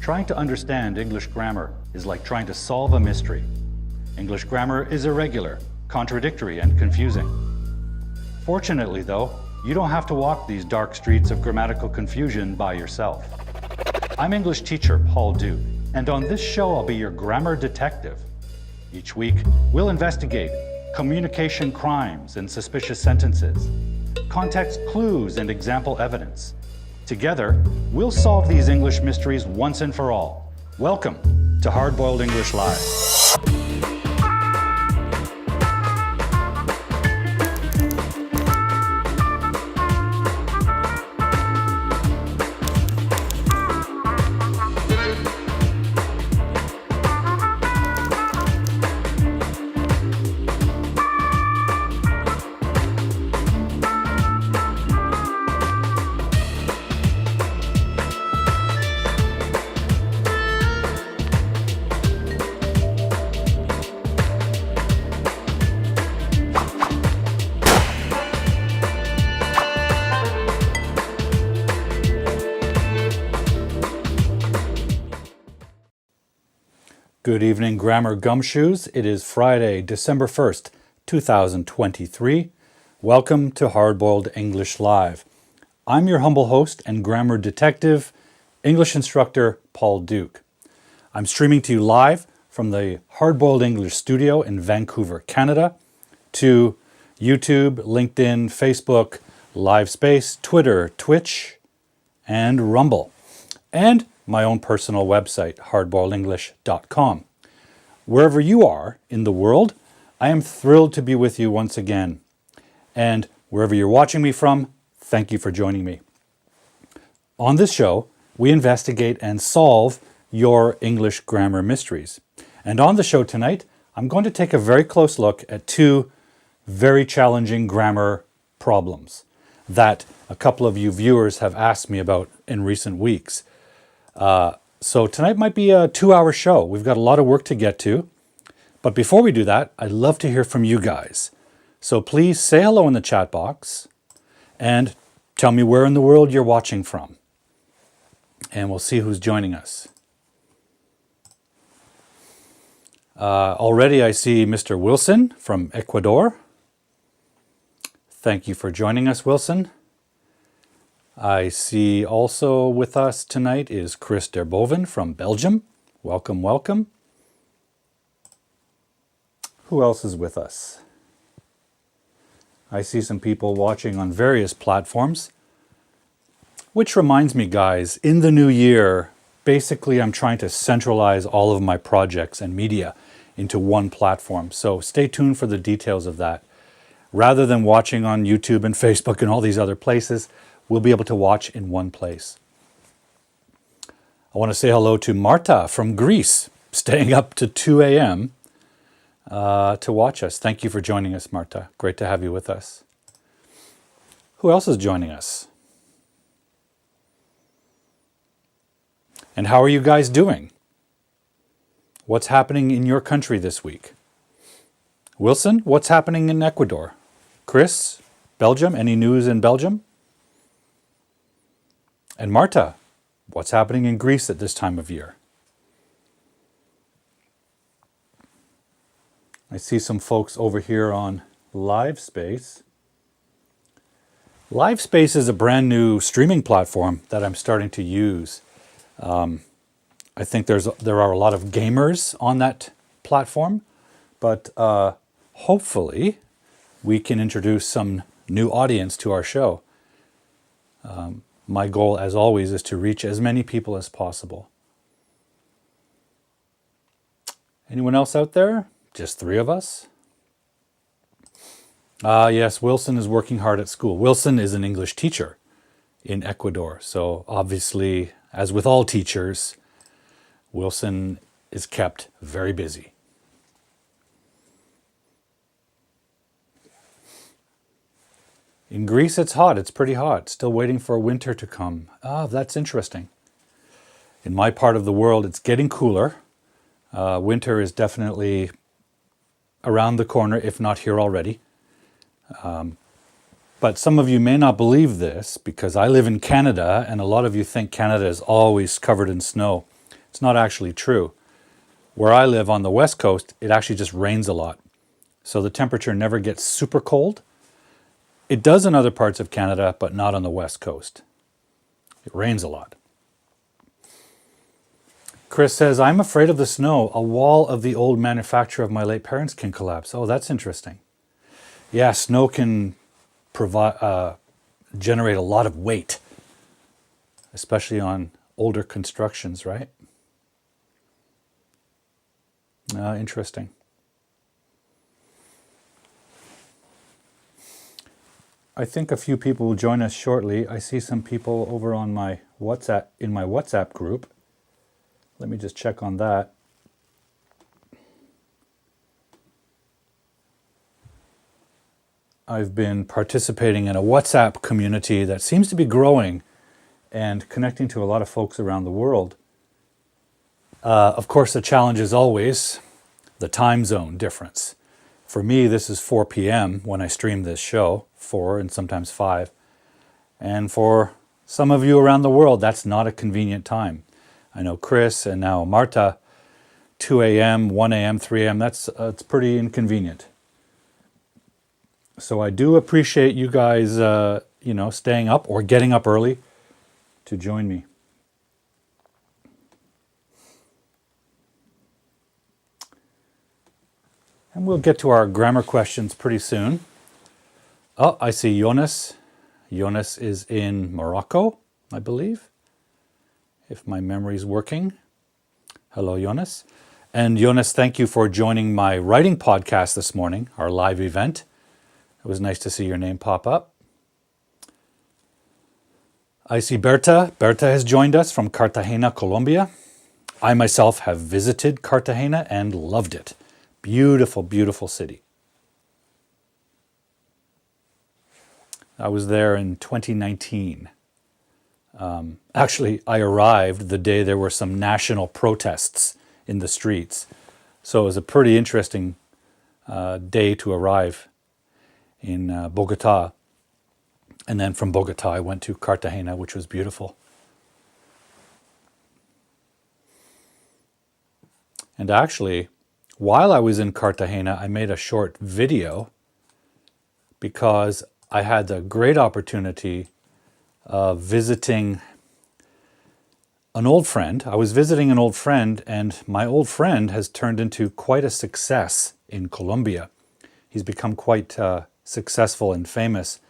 Trying to understand English grammar is like trying to solve a mystery. English grammar is irregular, contradictory, and confusing. Fortunately, though, you don't have to walk these dark streets of grammatical confusion by yourself. I'm English teacher Paul Duke, and on this show I'll be your grammar detective. Each week, we'll investigate communication crimes and suspicious sentences, context clues and example evidence. Together, we'll solve these English mysteries once and for all. Welcome to Hard-Boiled English Live. Good evening, Grammar Gumshoes. It is Friday, December 1st, 2023. Welcome to Hard-Boiled English Live. I'm your humble host and grammar detective, English instructor Paul Duke. I'm streaming to you live from the Hard-Boiled English studio in Vancouver, Canada, to YouTube, LinkedIn, Facebook, LiveSpace, Twitter, Twitch, and Rumble, and my own personal website, hardboiledenglish.com. Wherever you are in the world, I am thrilled to be with you once again. And wherever you're watching me from, thank you for joining me. On this show, we investigate and solve your English grammar mysteries. And on the show tonight, I'm going to take a very close look at two very challenging grammar problems that a couple of you viewers have asked me about in recent weeks. So tonight might be a 2-hour show. We've got a lot of work to get to. But before we do that, I'd love to hear from you guys. So please say hello in the chat box and tell me where in the world you're watching from. And we'll see who's joining us. Already I see Mr. Wilson from Ecuador. Thank you for joining us, Wilson. I see also with us tonight is Chris Derboven from Belgium. Welcome, welcome. Who else is with us? I see some people watching on various platforms. Which reminds me, guys, in the new year, basically I'm trying to centralize all of my projects and media into one platform. So stay tuned for the details of that. Rather than watching on YouTube and Facebook and all these other places, we'll be able to watch in one place. I want to say hello to Marta from Greece, staying up to 2 a.m. To watch us. Thank you for joining us, Marta. Great to have you with us. Who else is joining us? And how are you guys doing? What's happening in your country this week? Wilson, what's happening in Ecuador? Chris, Belgium, any news in Belgium? And Marta, what's happening in Greece at this time of year? I see some folks over here on LiveSpace. LiveSpace is a brand new streaming platform that I'm starting to use. I think there are a lot of gamers on that platform, but hopefully we can introduce some new audience to our show. My goal, as always, is to reach as many people as possible. Anyone else out there? Just 3 of us? Yes, Wilson is working hard at school. Wilson is an English teacher in Ecuador. So obviously, as with all teachers, Wilson is kept very busy. In Greece, it's hot. It's pretty hot. Still waiting for winter to come. That's interesting. In my part of the world, it's getting cooler. Winter is definitely around the corner, if not here already. But some of you may not believe this because I live in Canada and a lot of you think Canada is always covered in snow. It's not actually true. Where I live on the West Coast, it actually just rains a lot. So the temperature never gets super cold. It does in other parts of Canada, but not on the West Coast. It rains a lot. Chris says, I'm afraid of the snow. A wall of the old manufacture of my late parents can collapse. Oh, that's interesting. Yeah, snow can generate a lot of weight, especially on older constructions, right? Interesting. I think a few people will join us shortly. I see some people over on my WhatsApp group. Let me just check on that. I've been participating in a WhatsApp community that seems to be growing and connecting to a lot of folks around the world. Of course, the challenge is always the time zone difference. For me, this is 4 p.m. when I stream this show, 4 and sometimes 5. And for some of you around the world, that's not a convenient time. I know Chris and now Marta, 2 a.m., 1 a.m., 3 a.m., it's pretty inconvenient. So I do appreciate you guys, staying up or getting up early to join me. And we'll get to our grammar questions pretty soon. Oh, I see Jonas. Jonas is in Morocco, I believe, if my memory's working. Hello, Jonas. And Jonas, thank you for joining my writing podcast this morning, our live event. It was nice to see your name pop up. I see Berta. Berta has joined us from Cartagena, Colombia. I myself have visited Cartagena and loved it. Beautiful, beautiful city. I was there in 2019. Actually, I arrived the day there were some national protests in the streets. So it was a pretty interesting day to arrive in Bogota. And then from Bogota, I went to Cartagena, which was beautiful. And actually, while I was in Cartagena, I made a short video because I had the great opportunity of visiting an old friend. I was visiting an old friend, and my old friend has turned into quite a success in Colombia. He's become quite successful and famous.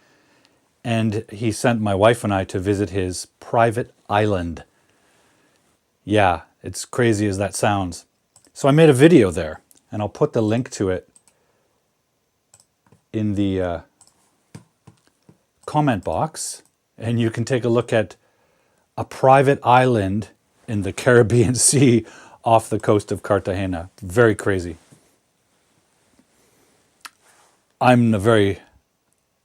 And he sent my wife and I to visit his private island. Yeah, it's crazy as that sounds. So I made a video there, and I'll put the link to it in the comment box, and you can take a look at a private island in the Caribbean Sea off the coast of Cartagena. Very crazy. I'm a very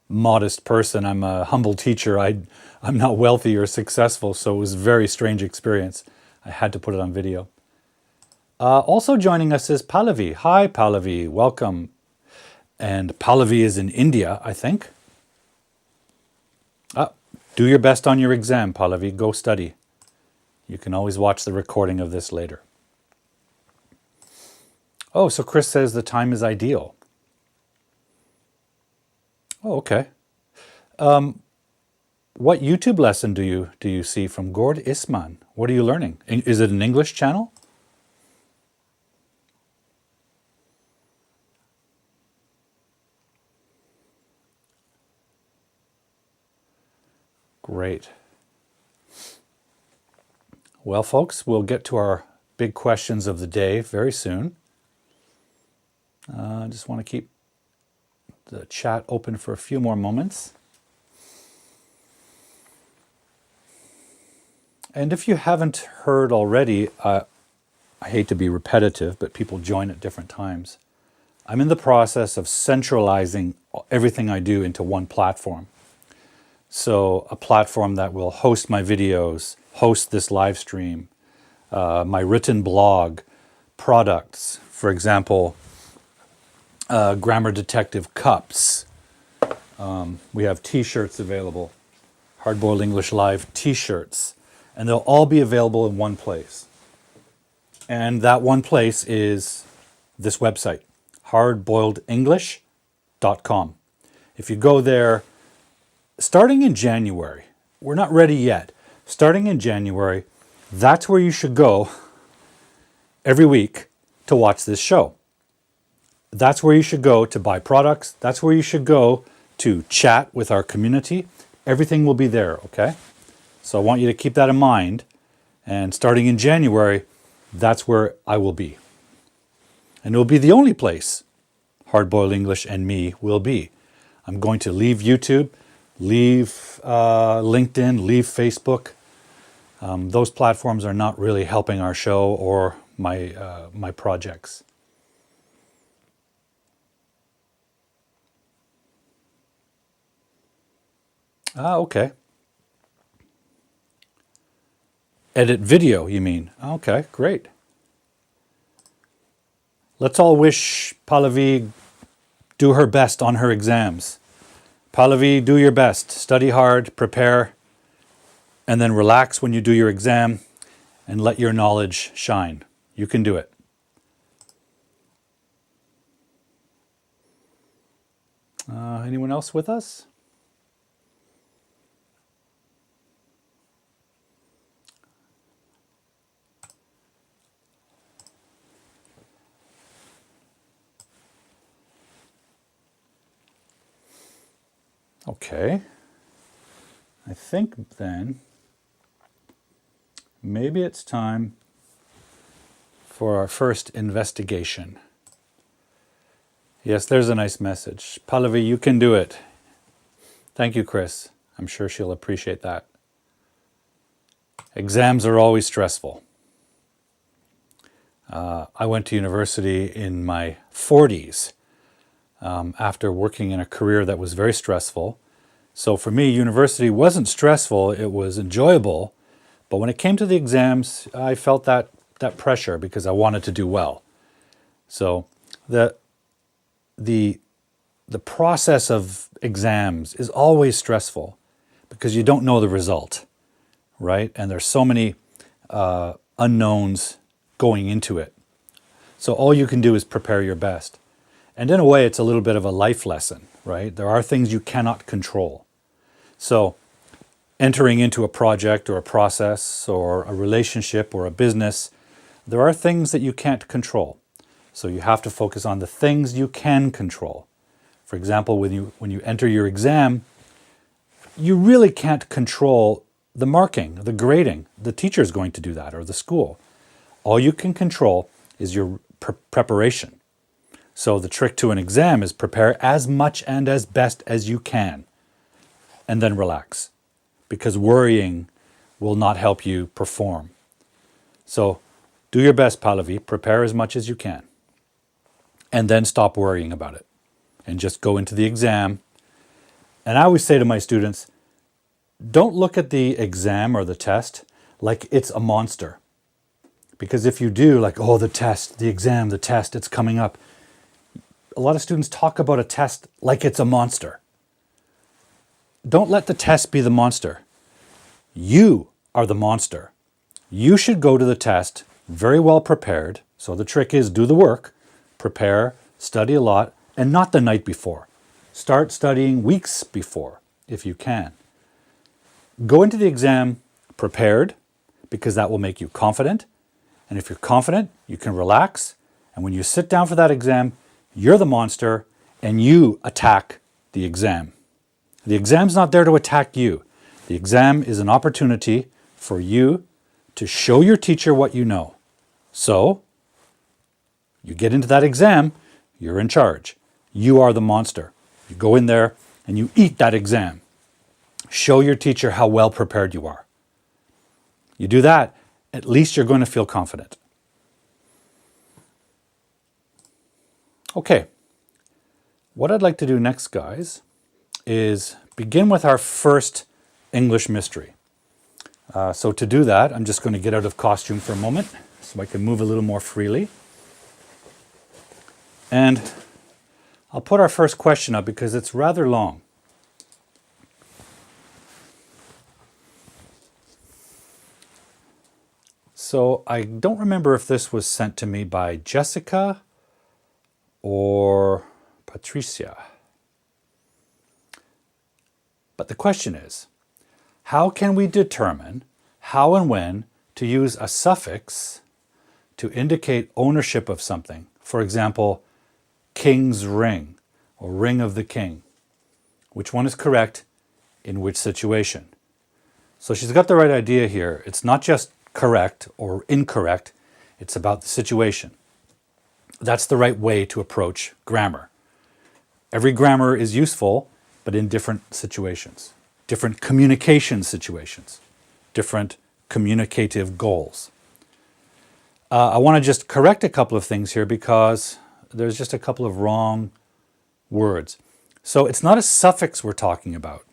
modest person. I'm a humble teacher. I'm not wealthy or successful, so it was a very strange experience. I had to put it on video. Also joining us is Pallavi. Hi, Pallavi. Welcome. And Pallavi is in India, I think. Do your best on your exam, Pallavi. Go study. You can always watch the recording of this later. Oh, so Chris says the time is ideal. Oh, okay. What YouTube lesson do you see from Gord Isman? What are you learning? Is it an English channel? Great. Well, folks, we'll get to our big questions of the day very soon. I just want to keep the chat open for a few more moments. And if you haven't heard already, I hate to be repetitive, but people join at different times. I'm in the process of centralizing everything I do into one platform. So a platform that will host my videos, host this live stream, my written blog, products, for example, Grammar Detective cups. We have t-shirts available, Hardboiled English Live t-shirts, and they'll all be available in one place. And that one place is this website, hardboiledenglish.com. If you go there, starting in January, we're not ready yet. Starting in January, that's where you should go every week to watch this show. That's where you should go to buy products. That's where you should go to chat with our community. Everything will be there, okay? So I want you to keep that in mind. And starting in January, that's where I will be. And it will be the only place Hardboiled English and me will be. I'm going to leave YouTube, leave LinkedIn, leave Facebook. Those platforms are not really helping our show or my projects. Okay. Edit video, you mean? Okay, great. Let's all wish Pallavi do her best on her exams. Pallavi, do your best. Study hard, prepare, and then relax when you do your exam and let your knowledge shine. You can do it. Anyone else with us? Okay. I think then maybe it's time for our first investigation. Yes, there's a nice message. Pallavi, you can do it. Thank you, Chris. I'm sure she'll appreciate that. Exams are always stressful. I went to university in my 40s after working in a career that was very stressful. So for me, university wasn't stressful, it was enjoyable. But when it came to the exams, I felt that pressure because I wanted to do well. So the process of exams is always stressful because you don't know the result, right? And there's so many unknowns going into it. So all you can do is prepare your best. And in a way, it's a little bit of a life lesson, right? There are things you cannot control. So entering into a project or a process or a relationship or a business, there are things that you can't control. So you have to focus on the things you can control. For example, when you enter your exam, you really can't control the marking, the grading. The teacher is going to do that, or the school. All you can control is your preparation. So the trick to an exam is prepare as much and as best as you can, and then relax, because worrying will not help you perform. So do your best, Pallavi. Prepare as much as you can, and then stop worrying about it, and just go into the exam. And I always say to my students, don't look at the exam or the test like it's a monster. Because if you do, like, oh, the test, the exam, the test, it's coming up. A lot of students talk about a test like it's a monster. Don't let the test be the monster. You are the monster. You should go to the test very well prepared. So the trick is do the work, prepare, study a lot, and not the night before. Start studying weeks before, if you can. Go into the exam prepared, because that will make you confident. And if you're confident, you can relax. And when you sit down for that exam, you're the monster and you attack the exam. The exam's not there to attack you. The exam is an opportunity for you to show your teacher what you know. So, you get into that exam, you're in charge. You are the monster. You go in there and you eat that exam. Show your teacher how well prepared you are. You do that, at least you're going to feel confident. Okay, what I'd like to do next, guys, is begin with our first English mystery. So to do that, I'm just going to get out of costume for a moment so I can move a little more freely. And I'll put our first question up because it's rather long. So So I don't remember if this was sent to me by Jessica or Patricia. But the question is, how can we determine how and when to use a suffix to indicate ownership of something? For example, king's ring or ring of the king. Which one is correct in which situation? So she's got the right idea here. It's not just correct or incorrect, it's about the situation. That's the right way to approach grammar. Every grammar is useful, but in different situations, different communication situations, different communicative goals. I want to just correct a couple of things here because there's just a couple of wrong words. So it's not a suffix we're talking about.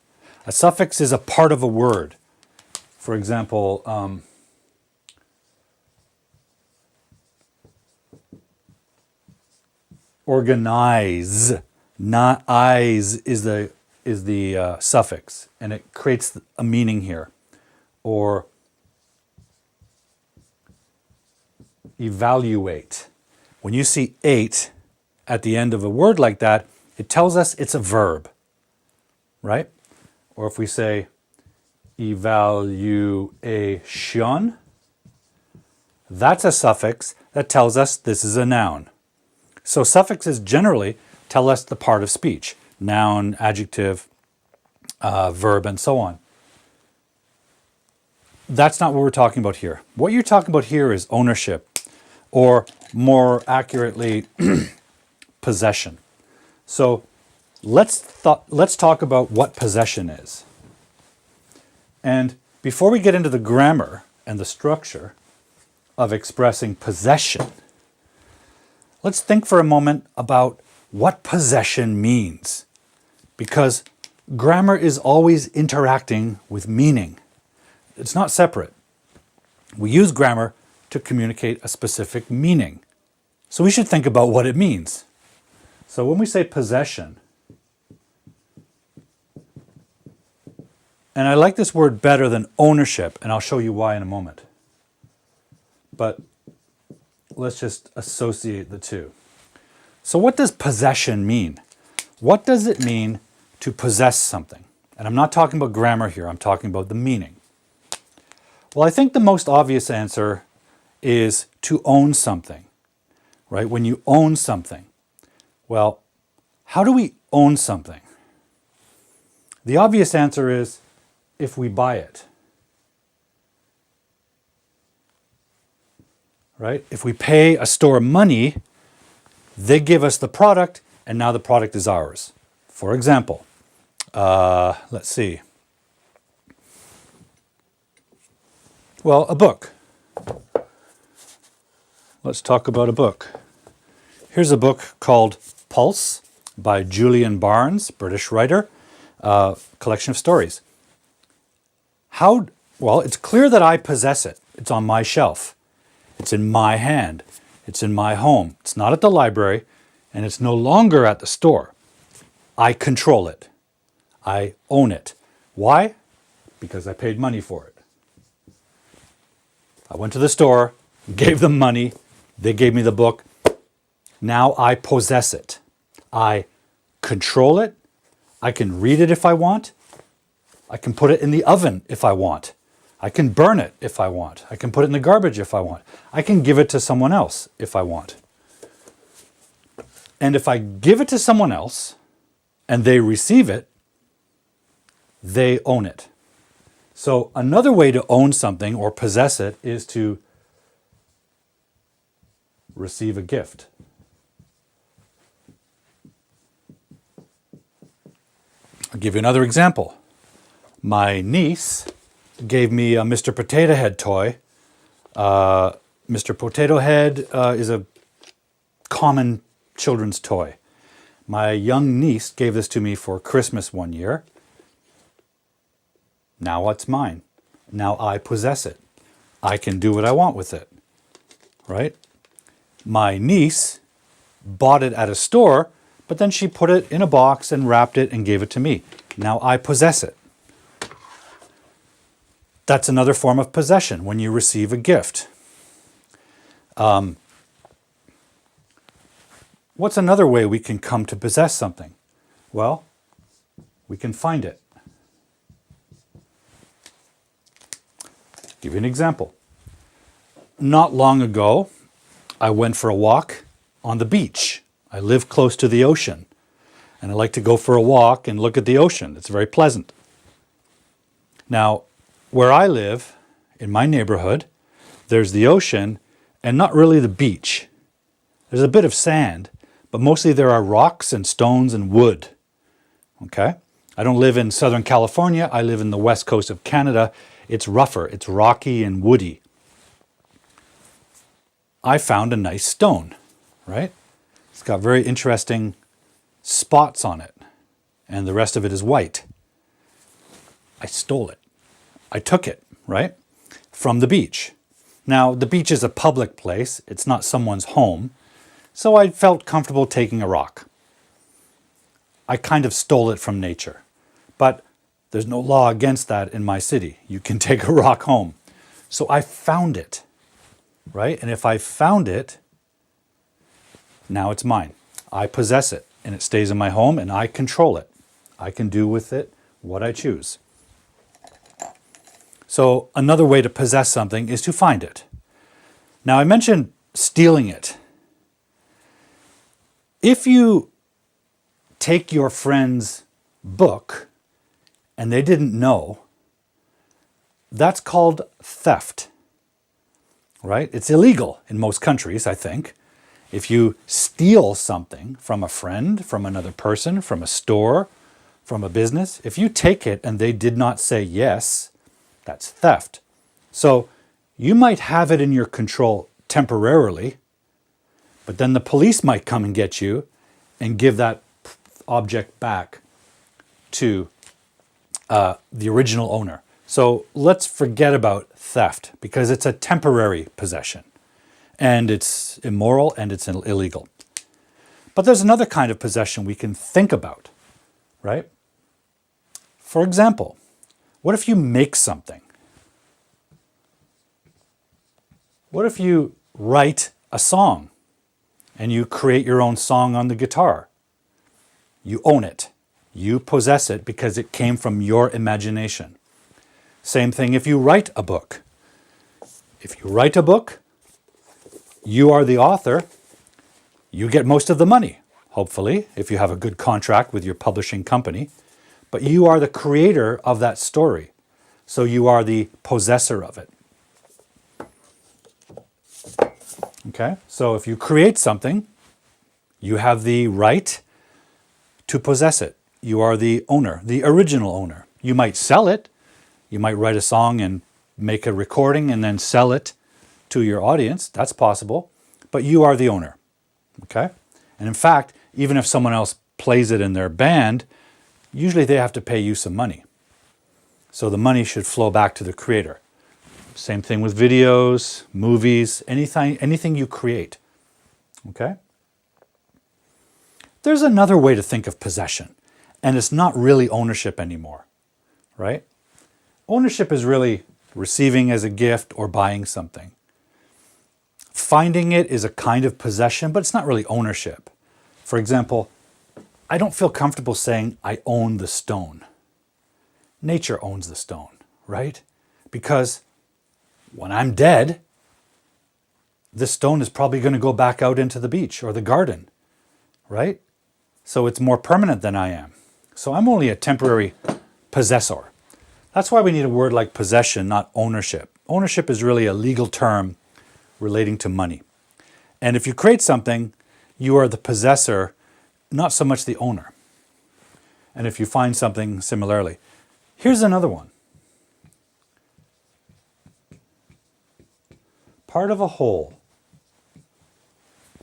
A suffix is a part of a word. For example, organize, not eyes is the suffix, and it creates a meaning here. Or evaluate. When you see ate at the end of a word like that, it tells us it's a verb, right? Or if we say evaluation, that's a suffix that tells us this is a noun. So suffixes generally tell us the part of speech, noun, adjective, verb, and so on. That's not what we're talking about here. What you're talking about here is ownership, or more accurately, possession. So let's talk about what possession is. And before we get into the grammar and the structure of expressing possession, let's think for a moment about what possession means. Because grammar is always interacting with meaning. It's not separate. We use grammar to communicate a specific meaning. So we should think about what it means. So when we say possession, and I like this word better than ownership, and I'll show you why in a moment. But let's just associate the two. So what does possession mean? What does it mean to possess something? And I'm not talking about grammar here, I'm talking about the meaning. Well, I think the most obvious answer is to own something, right? When you own something. Well, how do we own something? The obvious answer is if we buy it, right? If we pay a store money, they give us the product, and now the product is ours. For example, let's see. Well, a book. Let's talk about a book. Here's a book called Pulse by Julian Barnes, British writer, collection of stories. Well, it's clear that I possess it. It's on my shelf. It's in my hand. It's in my home. It's not at the library, and it's no longer at the store. I control it. I own it. Why? Because I paid money for it. I went to the store, gave them money, they gave me the book. Now I possess it. I control it. I can read it if I want. I can put it in the oven if I want. I can burn it if I want. I can put it in the garbage if I want. I can give it to someone else if I want. And if I give it to someone else and they receive it, they own it. So another way to own something or possess it is to receive a gift. I'll give you another example. My niece gave me a Mr. Potato Head toy. Mr. Potato Head is a common children's toy. My young niece gave this to me for Christmas one year. Now it's mine. Now I possess it. I can do what I want with it, right? My niece bought it at a store, but then she put it in a box and wrapped it and gave it to me. Now I possess it. That's another form of possession when you receive a gift. What's another way we can come to possess something? Well, we can find it. Give you an example. Not long ago, I went for a walk on the beach. I live close to the ocean, and I like to go for a walk and look at the ocean. It's very pleasant. Now, where I live, in my neighborhood, there's the ocean and not really the beach. There's a bit of sand, but mostly there are rocks and stones and wood. Okay? I don't live in Southern California. I live in the west coast of Canada. It's rougher. It's rocky and woody. I found a nice stone, right? It's got very interesting spots on it, and the rest of it is white. I stole it. I took it, right? From the beach. Now, the beach is a public place. It's not someone's home. So I felt comfortable taking a rock. I kind of stole it from nature. But there's no law against that in my city. You can take a rock home. So I found it, right? And if I found it, now it's mine. I possess it, and it stays in my home, and I control it. I can do with it what I choose. So another way to possess something is to find it. Now, I mentioned stealing it. If you take your friend's book and they didn't know, that's called theft, right? It's illegal in most countries, I think. If you steal something from a friend, from another person, from a store, from a business, if you take it and they did not say yes, that's theft. So you might have it in your control temporarily, but then the police might come and get you and give that object back to the original owner. So let's forget about theft because it's a temporary possession and it's immoral and it's illegal. But there's another kind of possession we can think about, right? For example, what if you make something? What if you write a song and you create your own song on the guitar? You own it. You possess it because it came from your imagination. Same thing if you write a book. If you write a book, you are the author. You get most of the money, hopefully, if you have a good contract with your publishing company. But you are the creator of that story. So you are the possessor of it. Okay? So if you create something, you have the right to possess it. You are the owner, the original owner. You might sell it. You might write a song and make a recording and then sell it to your audience. That's possible. But you are the owner. Okay? And in fact, even if someone else plays it in their band, usually they have to pay you some money. So the money should flow back to the creator. Same thing with videos, movies, anything you create. Okay? There's another way to think of possession, and it's not really ownership anymore, right? Ownership is really receiving as a gift or buying something. Finding it is a kind of possession, but it's not really ownership. For example, I don't feel comfortable saying I own the stone. Nature owns the stone, right? Because when I'm dead, this stone is probably going to go back out into the beach or the garden, right? So it's more permanent than I am. So I'm only a temporary possessor. That's why we need a word like possession, not ownership. Ownership is really a legal term relating to money. And if you create something, you are the possessor, not so much the owner. And if you find something similarly. Here's another one. Part of a whole.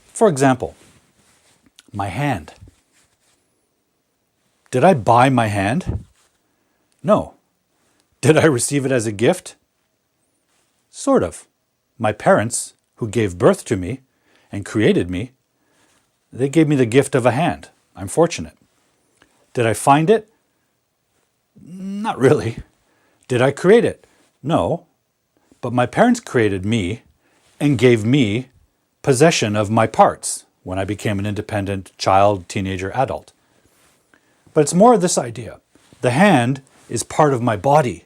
For example, my hand. Did I buy my hand? No. Did I receive it as a gift? Sort of. My parents, who gave birth to me and created me, they gave me the gift of a hand. I'm fortunate. Did I find it? Not really. Did I create it? No. But my parents created me and gave me possession of my parts when I became an independent child, teenager, adult. But it's more of this idea. The hand is part of my body,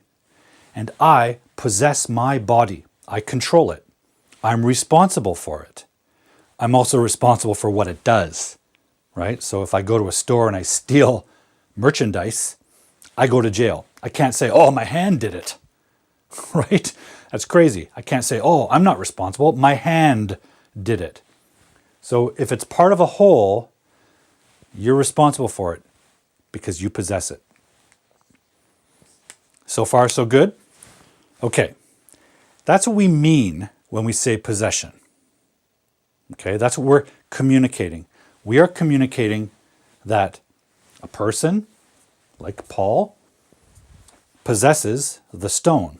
and I possess my body. I control it. I'm responsible for it. I'm also responsible for what it does, right? So if I go to a store and I steal merchandise, I go to jail. I can't say, oh, my hand did it, right? That's crazy. I can't say, oh, I'm not responsible. My hand did it. So if it's part of a whole, you're responsible for it because you possess it. So far, so good? Okay. That's what we mean when we say possession. Okay, that's what we're communicating. We are communicating that a person, like Paul, possesses the stone.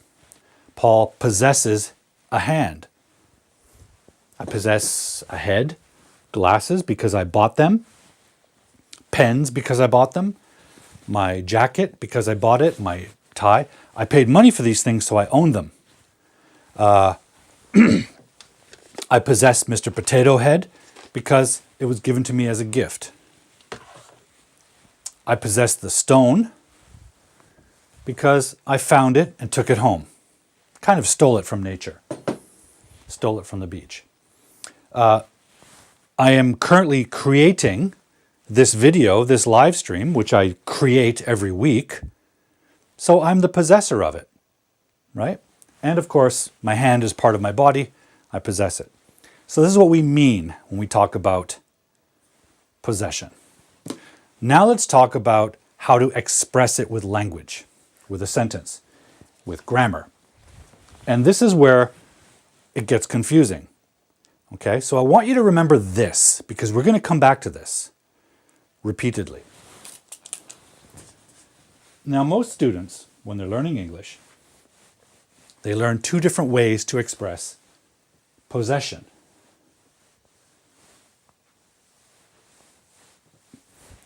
Paul possesses a hand. I possess a head, glasses because I bought them, pens because I bought them, my jacket because I bought it, my tie. I paid money for these things, so I own them. I possess Mr. Potato Head because it was given to me as a gift. I possess the stone because I found it and took it home. Kind of stole it from nature. Stole it from the beach. I am currently creating this video, this live stream, which I create every week. So I'm the possessor of it, right? And of course, my hand is part of my body. I possess it. So this is what we mean when we talk about possession. Now let's talk about how to express it with language, with a sentence, with grammar. And this is where it gets confusing. Okay, so I want you to remember this because we're going to come back to this repeatedly. Now, most students, when they're learning English, they learn two different ways to express possession.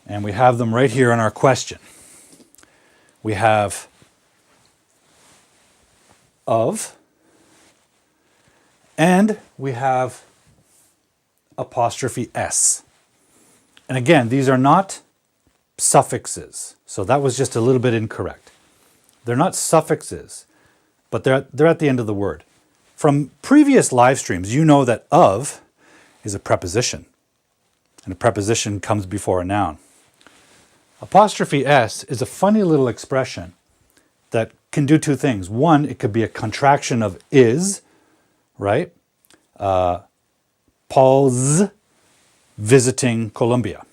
And we have them right here in our question. We have of, and we have apostrophe s. And again, these are not suffixes. So that was just a little bit incorrect. They're not suffixes, but they're at the end of the word. From previous live streams, you know that of is a preposition. And a preposition comes before a noun. Apostrophe s is a funny little expression that can do two things. One, it could be a contraction of is, right? Paul's visiting Colombia.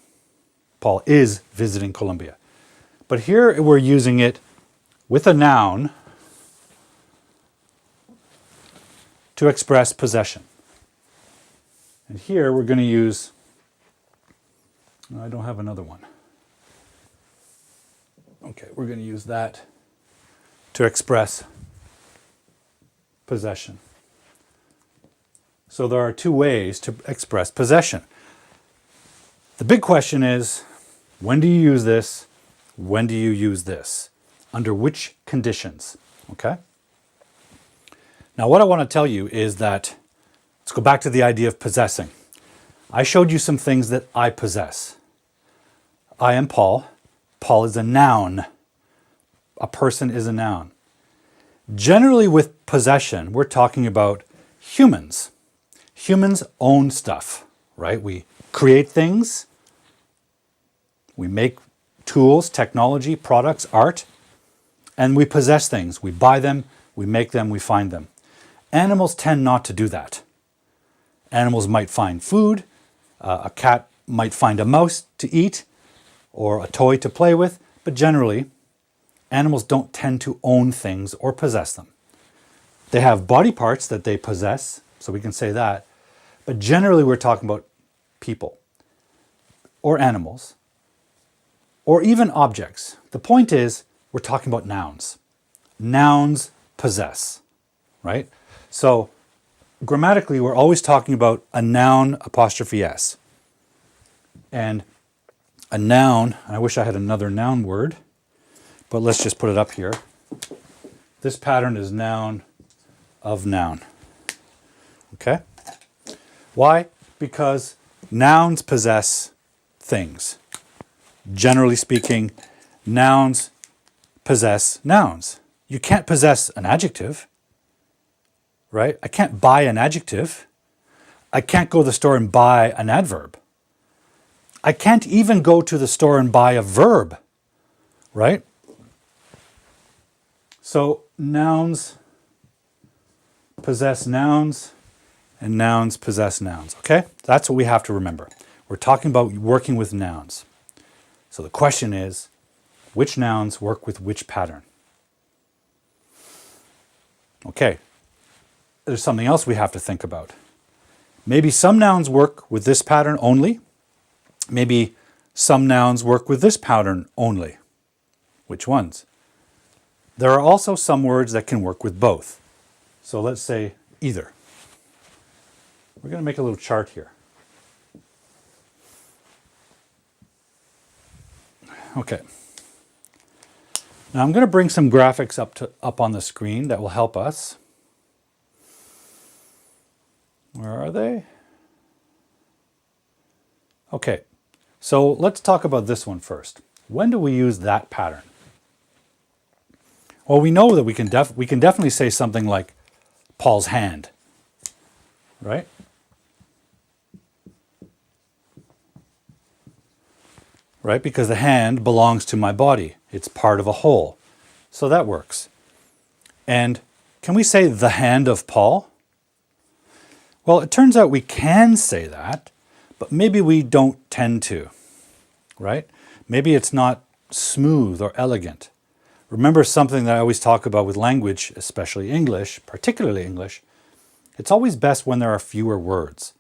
Paul is visiting Colombia. But here we're using it with a noun to express possession. And here we're going to use, I don't have another one. Okay, we're going to use that to express possession. So there are two ways to express possession. The big question is, when do you use this? When do you use this? Under which conditions? Okay? Now what I want to tell you is that, let's go back to the idea of possessing. I showed you some things that I possess. I am Paul. Paul is a noun. A person is a noun. Generally with possession, we're talking about humans. Humans own stuff, right? We create things. We make tools, technology, products, art, and we possess things. We buy them, we make them, we find them. Animals tend not to do that. Animals might find food. A cat might find a mouse to eat or a toy to play with, but generally, animals don't tend to own things or possess them. They have body parts that they possess, so we can say that, but generally we're talking about people or animals or even objects. The point is, we're talking about nouns. Nouns possess, right? So grammatically, we're always talking about a noun apostrophe s. And a noun, I wish I had another noun word, but let's just put it up here. This pattern is noun of noun. Okay? Why? Because nouns possess things. Generally speaking, nouns possess nouns. You can't possess an adjective, right? I can't buy an adjective. I can't go to the store and buy an adverb. I can't even go to the store and buy a verb, right? So nouns possess nouns and nouns possess nouns, okay? That's what we have to remember. We're talking about working with nouns. So the question is, which nouns work with which pattern? Okay, there's something else we have to think about. Maybe some nouns work with this pattern only. Maybe some nouns work with this pattern only. Which ones? There are also some words that can work with both. So let's say either. We're going to make a little chart here. Okay. Now I'm going to bring some graphics up on the screen that will help us. Where are they? Okay, so let's talk about this one first. When do we use that pattern? Well, we know that we can definitely say something like Paul's hand, right? Right, because the hand belongs to my body. It's part of a whole. So that works. And can we say the hand of Paul? Well, it turns out we can say that, but maybe we don't tend to, right? Maybe it's not smooth or elegant. Remember something that I always talk about with language, especially English, particularly English, it's always best when there are fewer words.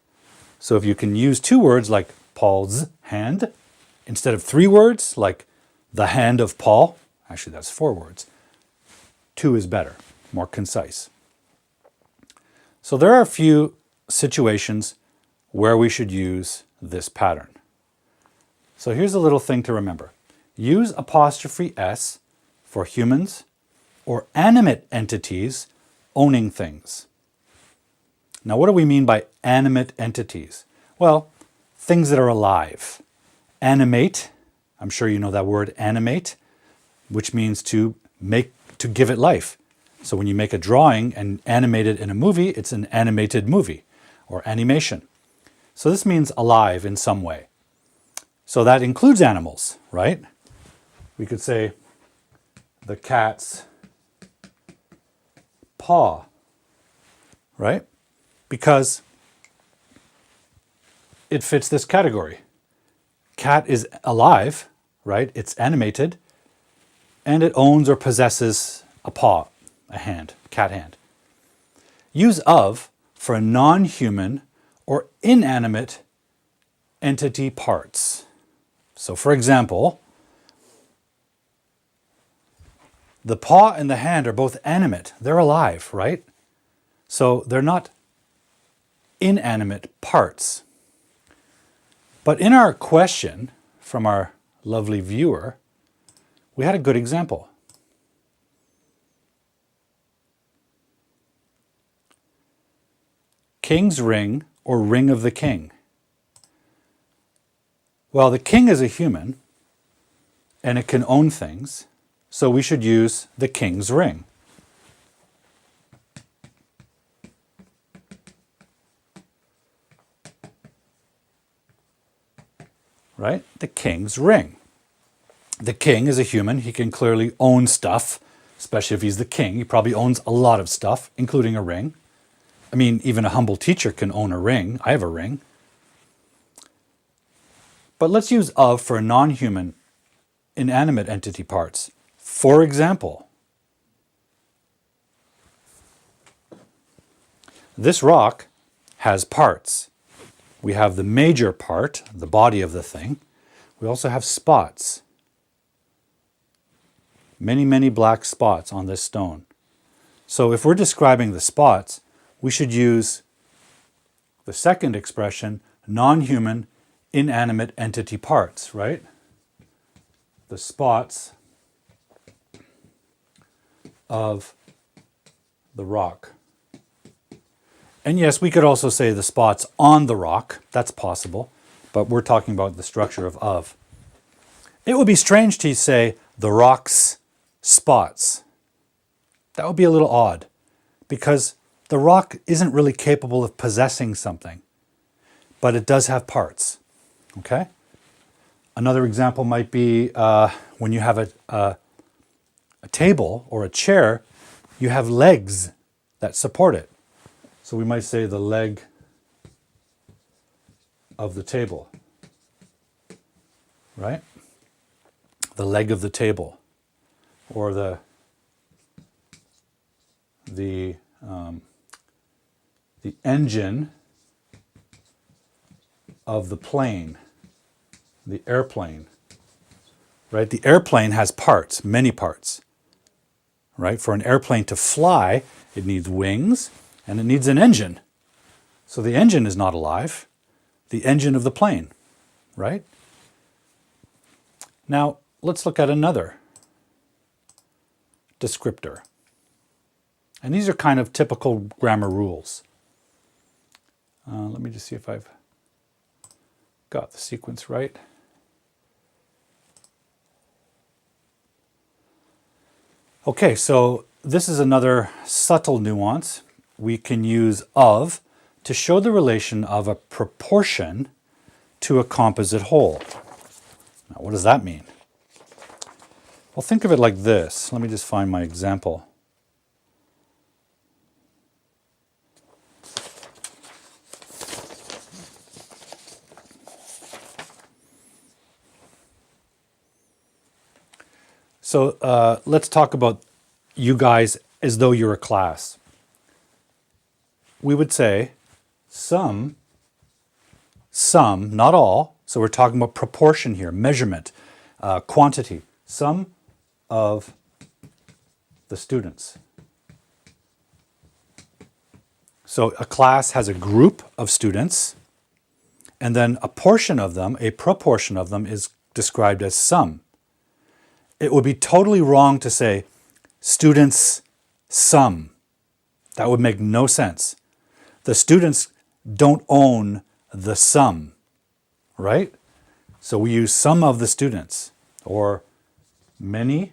So if you can use two words like Paul's hand, instead of three words like the hand of Paul, actually that's four words, two is better, more concise. So there are a few situations where we should use this pattern. So here's a little thing to remember. Use apostrophe S for humans or animate entities owning things. Now, what do we mean by animate entities? Well, things that are alive. Animate, I'm sure you know that word animate, which means to give it life. So when you make a drawing and animate it in a movie, it's an animated movie or animation. So this means alive in some way. So that includes animals, right? We could say the cat's paw, right? Because it fits this category. Cat is alive, right? It's animated, and it owns or possesses a paw, a hand, cat hand. Use of for a non-human or inanimate entity parts. So for example, the paw and the hand are both animate. They're alive, right? So they're not inanimate parts. But in our question from our lovely viewer, we had a good example. King's ring or ring of the king. Well, the king is a human and it can own things, so we should use the king's ring. Right? The king's ring. The king is a human. He can clearly own stuff, especially if he's the king. He probably owns a lot of stuff, including a ring. I mean, even a humble teacher can own a ring. I have a ring. But let's use of for non-human, inanimate entity parts. For example, this rock has parts. We have the major part, the body of the thing. We also have spots. Many, many black spots on this stone. So if we're describing the spots, we should use the second expression, non-human, inanimate entity parts, right? The spots of the rock. And yes, we could also say the spots on the rock. That's possible. But we're talking about the structure of. It would be strange to say the rock's spots. That would be a little odd because the rock isn't really capable of possessing something, but it does have parts. Okay? Another example might be when you have a table or a chair, you have legs that support it. So we might say the leg of the table, right? The leg of the table, or the engine of the plane, the airplane, right? The airplane has parts, many parts, right? For an airplane to fly, it needs wings and it needs an engine. So the engine is not alive, the engine of the plane, right? Now, let's look at another descriptor. And these are kind of typical grammar rules. Let me just see if I've got the sequence right. Okay, so this is another subtle nuance. We can use of to show the relation of a proportion to a composite whole. Now, what does that mean? Well, think of it like this. Let me just find my example. So let's talk about you guys as though you're a class. We would say some, not all. So we're talking about proportion here, measurement, quantity. Some of the students. So a class has a group of students, and then a portion of them, a proportion of them, is described as some. It would be totally wrong to say students some. That would make no sense. The students don't own the sum, right? So we use some of the students, or many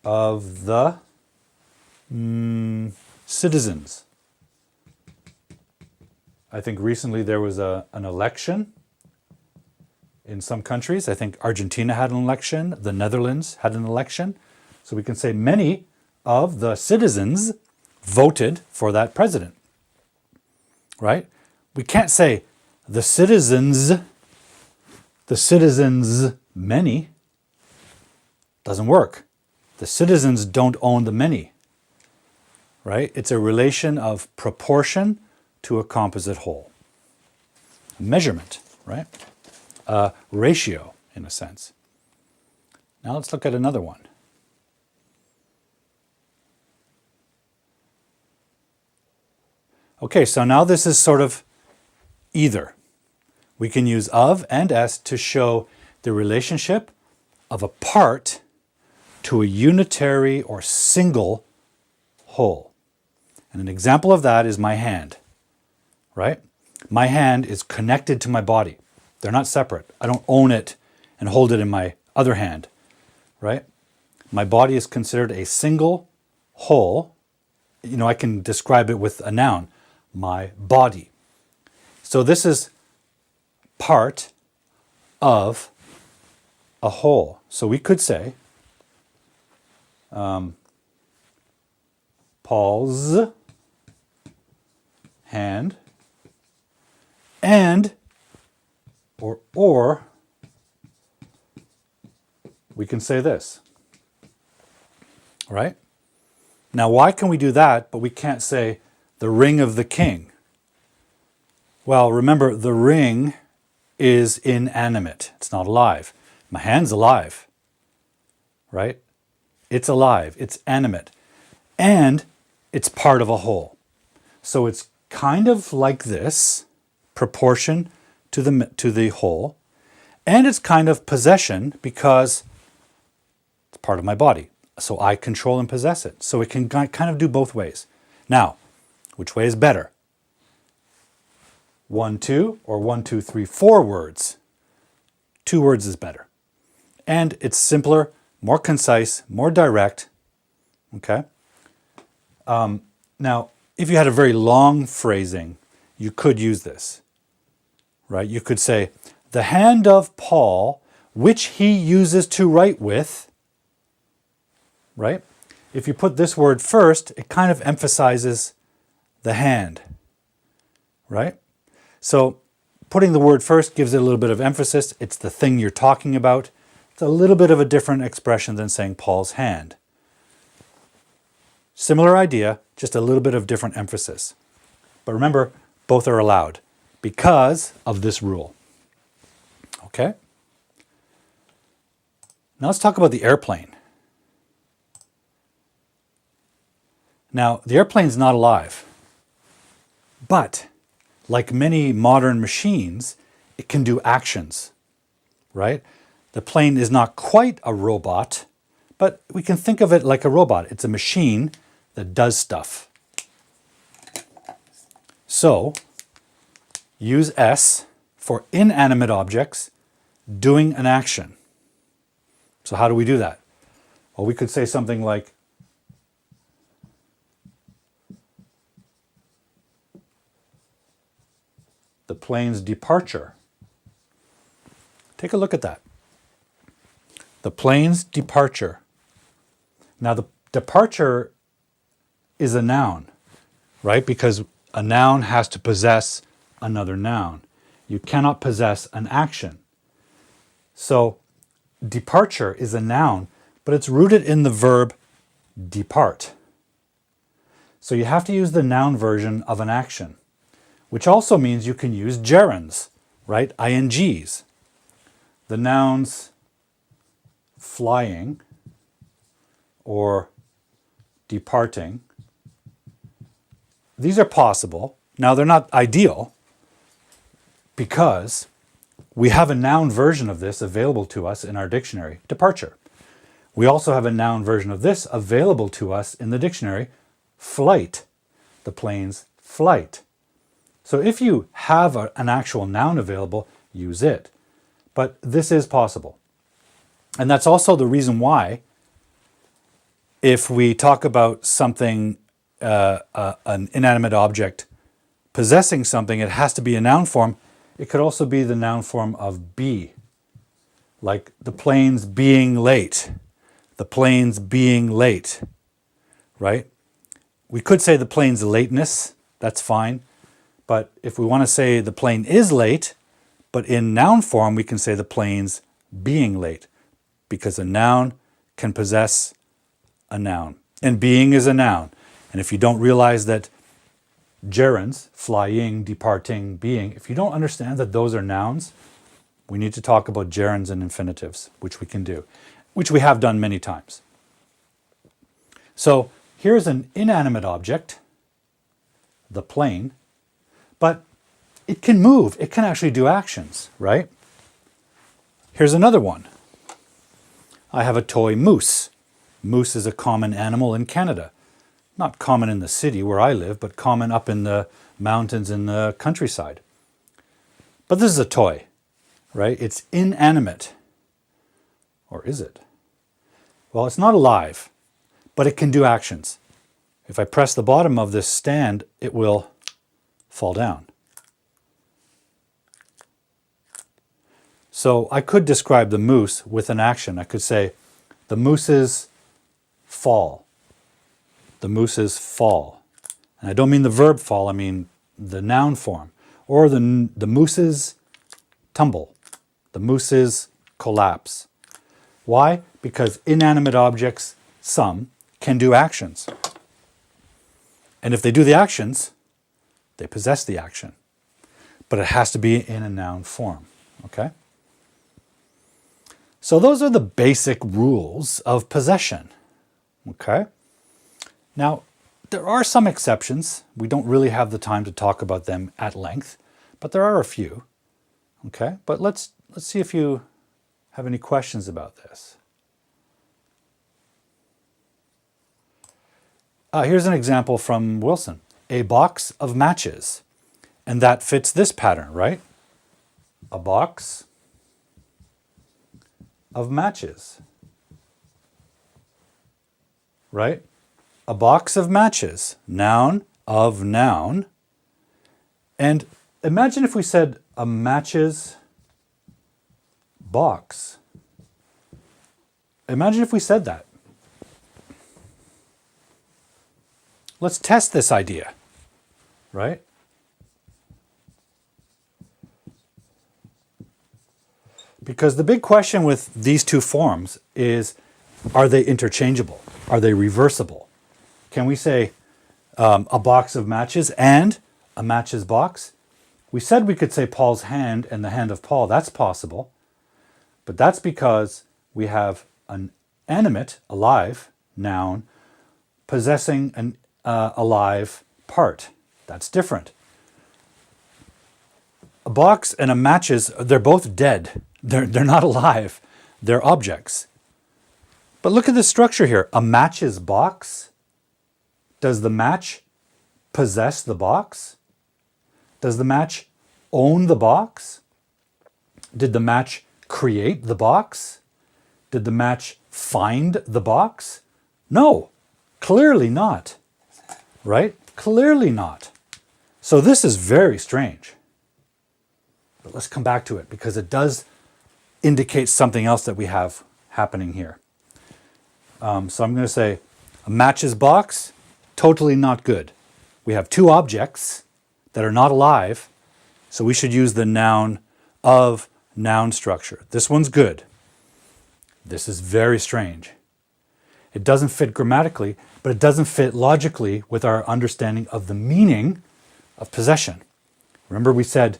of the citizens. I think recently there was an election in some countries. I think Argentina had an election, the Netherlands had an election. So we can say many of the citizens voted for that president, right? We can't say the citizens many. Doesn't work. The citizens don't own the many, right? It's a relation of proportion to a composite whole. Measurement, right? Ratio, in a sense. Now let's look at another one. Okay, so now this is sort of either. We can use of and s to show the relationship of a part to a unitary or single whole. And an example of that is my hand, right? My hand is connected to my body. They're not separate. I don't own it and hold it in my other hand, right? My body is considered a single whole. You know, I can describe it with a noun, my body. So this is part of a whole. So we could say Paul's hand and or we can say this, right? Now, why can we do that, but we can't say the ring of the king? Well, remember, the ring is inanimate. It's not alive. My hand's alive, right? It's alive. It's animate. And it's part of a whole. So it's kind of like this, proportion to the whole, and it's kind of possession because it's part of my body. So I control and possess it. So it can kind of do both ways. Now, Which way is better? 1, 2, or 1, 2, 3, 4 words? 2 words is better. And it's simpler, more concise, more direct. Okay? Now, if you had a very long phrasing, you could use this. Right? You could say, the hand of Paul, which he uses to write with. Right? If you put this word first, it kind of emphasizes the hand. Right? So putting the word first gives it a little bit of emphasis. It's the thing you're talking about. It's a little bit of a different expression than saying Paul's hand. Similar idea, just a little bit of different emphasis. But remember, both are allowed because of this rule. Okay? Now let's talk about the airplane. Now, the airplane's not alive, but like many modern machines, it can do actions, right? The plane is not quite a robot, but we can think of it like a robot. It's a machine that does stuff. So, use S for inanimate objects doing an action. So how do we do that? Well, we could say something like, the plane's departure. Take a look at that. The plane's departure. Now, the departure is a noun, right? Because a noun has to possess another noun. You cannot possess an action. So, departure is a noun, but it's rooted in the verb depart. So you have to use the noun version of an action, which also means you can use gerunds, right? INGs. The nouns flying or departing. These are possible. Now, they're not ideal because we have a noun version of this available to us in our dictionary, departure. We also have a noun version of this available to us in the dictionary, flight, the plane's flight. So if you have an actual noun available, use it. But this is possible. And that's also the reason why, if we talk about something, an inanimate object possessing something, it has to be a noun form. It could also be the noun form of be, like the plane's being late. The plane's being late, right? We could say the plane's lateness, that's fine. But if we want to say the plane is late, but in noun form, we can say the plane's being late, because a noun can possess a noun. And being is a noun. And if you don't realize that gerunds, flying, departing, being, if you don't understand that those are nouns, we need to talk about gerunds and infinitives, which we can do, which we have done many times. So here's an inanimate object, the plane, but it can move. It can actually do actions, right? Here's another one. I have a toy moose. Moose is a common animal in Canada. Not common in the city where I live, but common up in the mountains in the countryside. But this is a toy, right? It's inanimate. Or is it? Well, it's not alive, but it can do actions. If I press the bottom of this stand, it will fall down. So I could describe the moose with an action. I could say, the mooses fall. The mooses fall. And I don't mean the verb fall, I mean the noun form. Or the mooses tumble. The mooses collapse. Why? Because inanimate objects, some, can do actions. And if they do the actions, they possess the action. But it has to be in a noun form, okay? So those are the basic rules of possession, okay? Now, there are some exceptions. We don't really have the time to talk about them at length, but there are a few, okay? But let's see if you have any questions about this. Here's an example from Wilson. a box of matches. And that fits this pattern, right? A box of matches. Right? A box of matches. Noun of noun. And imagine if we said a matches box. Imagine if we said that. Let's test this idea, right? Because the big question with these two forms is, are they interchangeable? Are they reversible? Can we say a box of matches and a matches box? We said we could say Paul's hand and the hand of Paul. That's possible. But that's because we have an animate, alive, noun, possessing an alive part. That's different. A box and a matches, they're both dead. They're not alive. They're objects. But look at the structure here. A matches box. Does the match possess the box? Does the match own the box? Did the match create the box? Did the match find the box? No, clearly not. Right? Clearly not. So this is very strange. But let's come back to it because it does indicate something else that we have happening here. So I'm going to say a matches box, totally not good. We have two objects that are not alive, so we should use the noun of noun structure. This one's good. This is very strange. It doesn't fit grammatically, but it doesn't fit logically with our understanding of the meaning of possession. Remember we said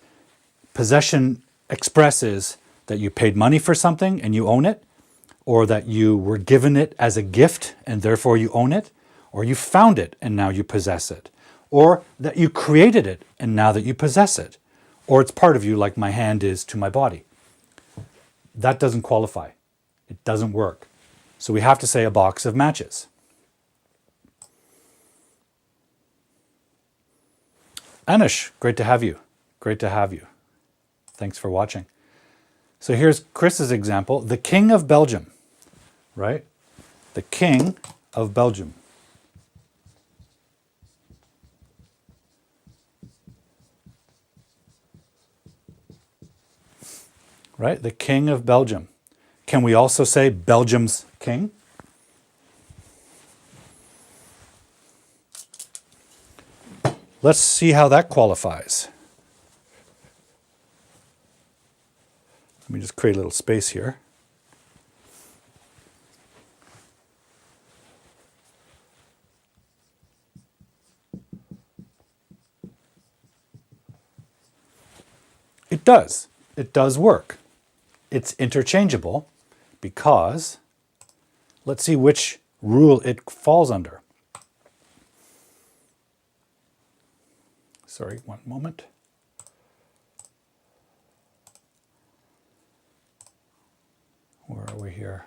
possession expresses that you paid money for something and you own it, or that you were given it as a gift and therefore you own it, or you found it and now you possess it, or that you created it and now that you possess it, or it's part of you like my hand is to my body. That doesn't qualify. It doesn't work. So we have to say a box of matches. Anish, great to have you. Great to have you. Thanks for watching. So here's Chris's example, the King of Belgium, right? The King of Belgium. Right? The King of Belgium. Can we also say Belgium's king? Let's see how that qualifies. Let me just create a little space here. It does. It does work. It's interchangeable because, let's see which rule it falls under. Sorry, one moment. Where are we here?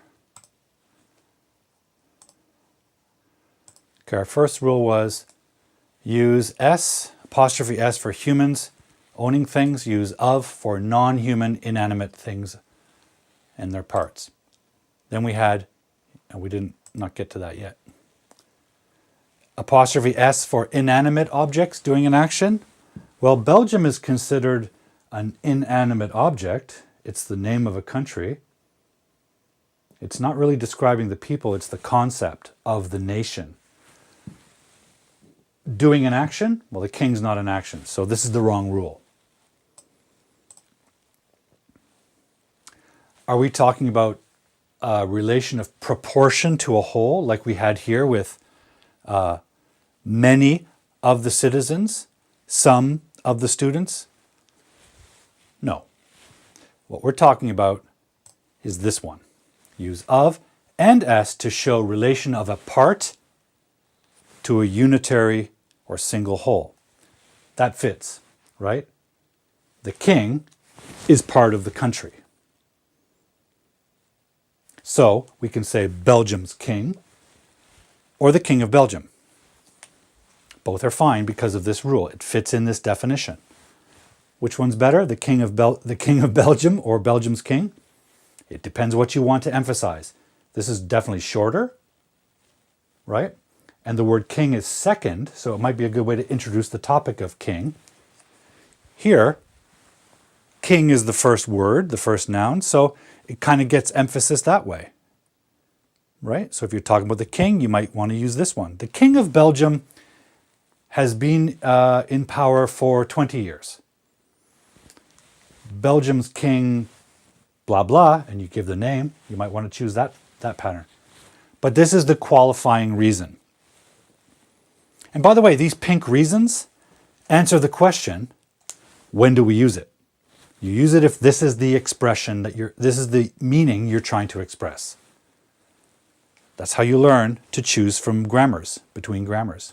Okay, our first rule was use S, apostrophe S for humans, owning things, use of for non-human inanimate things and their parts. Then we had, and we didn't not get to that yet. Apostrophe S for inanimate objects doing an action. Well, Belgium is considered an inanimate object. It's the name of a country. It's not really describing the people, it's the concept of the nation. Doing an action? Well, the king's not an action, so this is the wrong rule. Are we talking about a relation of proportion to a whole, like we had here with many of the citizens, some of the students? No. What we're talking about is this one. Use of and S to show relation of a part to a unitary or single whole. That fits, right? The king is part of the country. So we can say Belgium's king or the King of Belgium. Both are fine because of this rule. It fits in this definition. Which one's better? The king of Belgium or Belgium's king? It depends what you want to emphasize. This is definitely shorter, right? And the word king is second, so it might be a good way to introduce the topic of king. Here, king is the first word, the first noun, so it kind of gets emphasis that way, right? So if you're talking about the king, you might want to use this one. The king of Belgium has been in power for 20 years. Belgium's king, blah, blah, and you give the name. You might want to choose that pattern. But this is the qualifying reason. And by the way, these pink reasons answer the question, when do we use it? You use it if this is the expression this is the meaning you're trying to express. That's how you learn to choose from grammars, between grammars.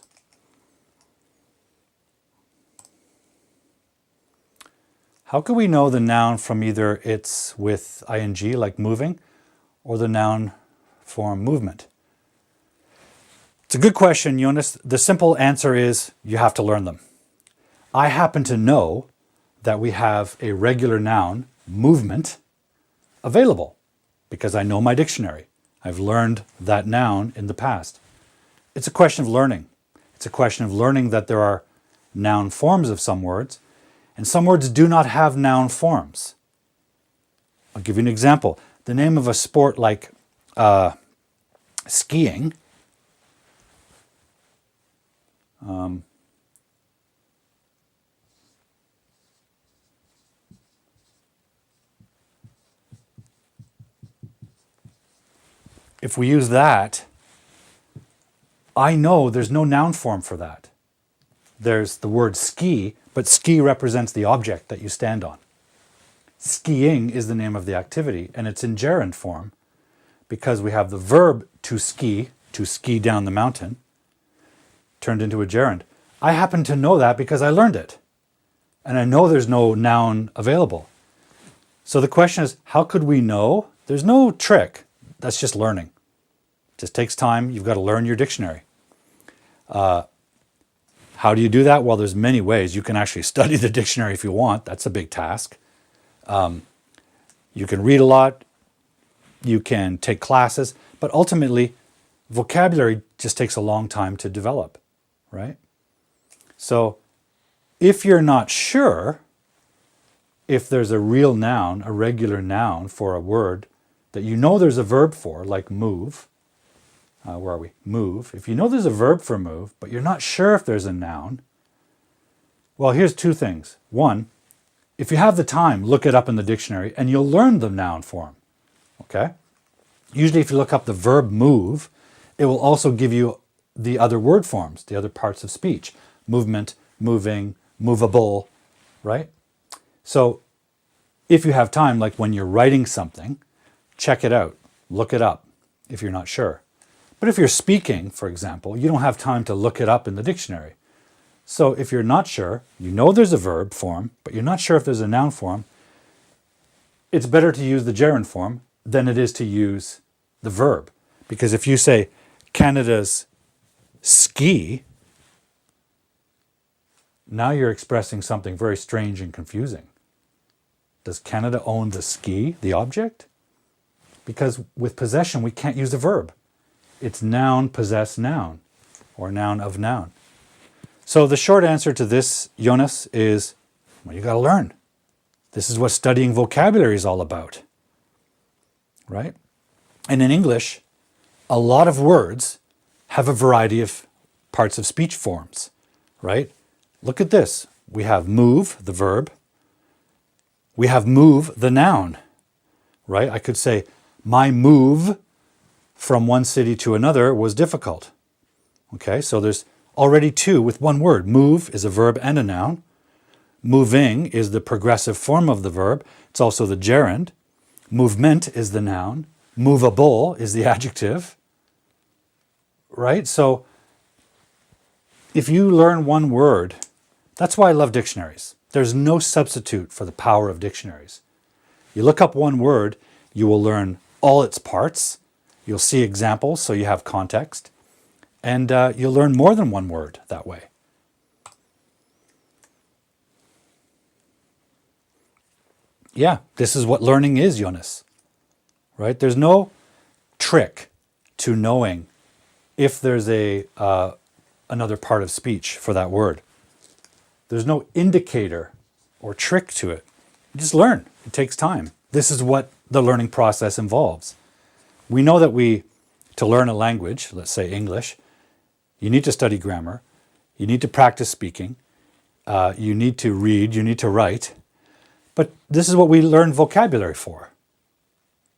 How can we know the noun from either it's with ing, like moving, or the noun form movement? It's a good question, Jonas. The simple answer is you have to learn them. I happen to know that we have a regular noun, movement, available because I know my dictionary. I've learned that noun in the past. It's a question of learning. It's a question of learning that there are noun forms of some words, and some words do not have noun forms. I'll give you an example. The name of a sport like skiing if we use that, I know there's no noun form for that. There's the word ski, but ski represents the object that you stand on. Skiing is the name of the activity, and it's in gerund form because we have the verb to ski down the mountain, turned into a gerund. I happen to know that because I learned it, and I know there's no noun available. So the question is, how could we know? There's no trick. That's just learning. It just takes time. You've got to learn your dictionary. How do you do that? Well, there's many ways. You can actually study the dictionary if you want. That's a big task. You can read a lot. You can take classes. But ultimately, vocabulary just takes a long time to develop, right? So if you're not sure if there's a real noun, a regular noun for a word that you know there's a verb for, like move, where are we? Move. If you know there's a verb for move, but you're not sure if there's a noun, well, here's two things. One, if you have the time, look it up in the dictionary and you'll learn the noun form, okay? Usually if you look up the verb move, it will also give you the other word forms, the other parts of speech. Movement, moving, movable, right? So if you have time, like when you're writing something, check it out, look it up if you're not sure. But if you're speaking, for example, you don't have time to look it up in the dictionary. So if you're not sure, you know there's a verb form, but you're not sure if there's a noun form, it's better to use the gerund form than it is to use the verb. Because if you say Canada's ski, now you're expressing something very strange and confusing. Does Canada own the ski, the object? Because with possession, we can't use the verb. It's noun, possess, noun, or noun of noun. So the short answer to this, Jonas, is, well, you got to learn. This is what studying vocabulary is all about, right? And in English, a lot of words have a variety of parts of speech forms, right? Look at this. We have move, the verb. We have move, the noun, right? I could say, my move from one city to another was difficult. Okay, so there's already two with one word. Move is a verb and a noun. Moving is the progressive form of the verb. It's also the gerund. Movement is the noun. Movable is the adjective. Right? So if you learn one word, that's why I love dictionaries. There's no substitute for the power of dictionaries. You look up one word, you will learn all its parts. You'll see examples, so you have context. And you'll learn more than one word that way. Yeah, this is what learning is, Jonas. Right? There's no trick to knowing if there's another part of speech for that word. There's no indicator or trick to it. You just learn. It takes time. This is what the learning process involves. We know that to learn a language, let's say English, you need to study grammar, you need to practice speaking, you need to read, you need to write. But this is what we learn vocabulary for,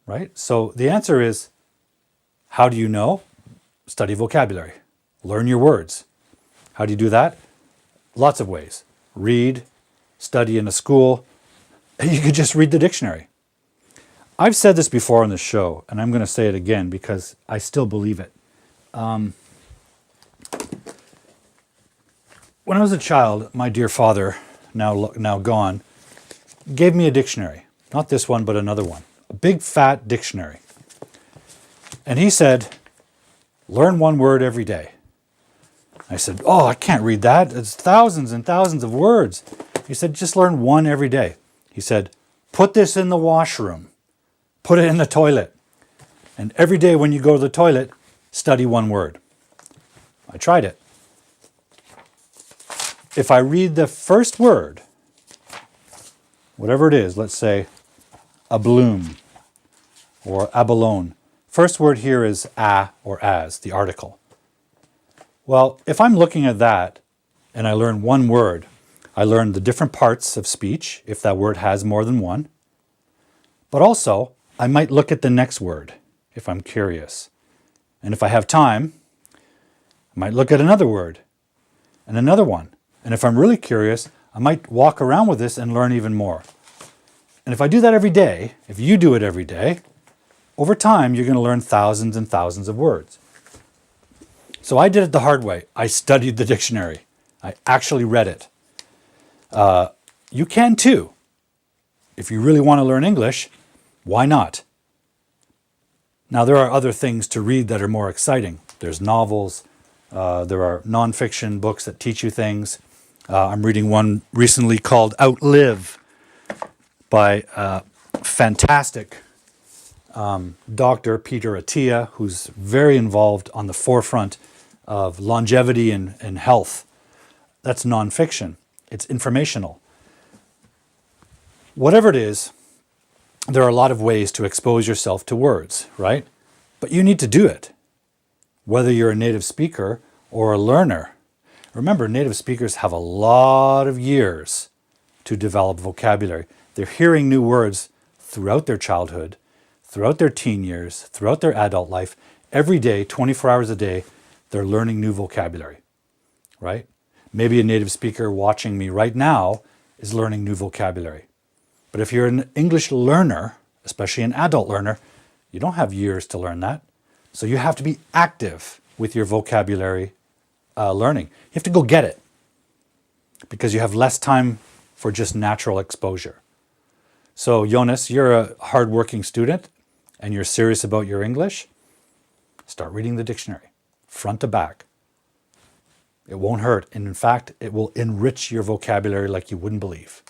right? So the answer is, how do you know? Study vocabulary. Learn your words. How do you do that? Lots of ways. Read, study in a school. You could just read the dictionary. I've said this before on the show, and I'm going to say it again because I still believe it. When I was a child, my dear father, now gone, gave me a dictionary. Not this one, but another one. A big, fat dictionary. And he said, learn one word every day. I said, oh, I can't read that. It's thousands and thousands of words. He said, just learn one every day. He said, put this in the washroom. Put it in the toilet. And every day when you go to the toilet, study one word. I tried it. If I read the first word, whatever it is, let's say a bloom or abalone. First word here is a or as, the article. Well, if I'm looking at that and I learn one word, I learn the different parts of speech, if that word has more than one. But also, I might look at the next word if I'm curious. And if I have time, I might look at another word and another one. And if I'm really curious, I might walk around with this and learn even more. And if I do that every day, if you do it every day, over time, you're going to learn thousands and thousands of words. So I did it the hard way. I studied the dictionary. I actually read it. You can too. If you really want to learn English, why not? Now, there are other things to read that are more exciting. There's novels. There are nonfiction books that teach you things. I'm reading one recently called Outlive by fantastic Dr. Peter Attia, who's very involved on the forefront of longevity and health. That's nonfiction. It's informational. Whatever it is, there are a lot of ways to expose yourself to words, right? But you need to do it, whether you're a native speaker or a learner. Remember, native speakers have a lot of years to develop vocabulary. They're hearing new words throughout their childhood, throughout their teen years, throughout their adult life. Every day, 24 hours a day, they're learning new vocabulary, right? Maybe a native speaker watching me right now is learning new vocabulary. But if you're an English learner, especially an adult learner, you don't have years to learn that. So you have to be active with your vocabulary learning. You have to go get it because you have less time for just natural exposure. So Jonas, you're a hardworking student and you're serious about your English. Start reading the dictionary, front to back. It won't hurt. And in fact, it will enrich your vocabulary like you wouldn't believe.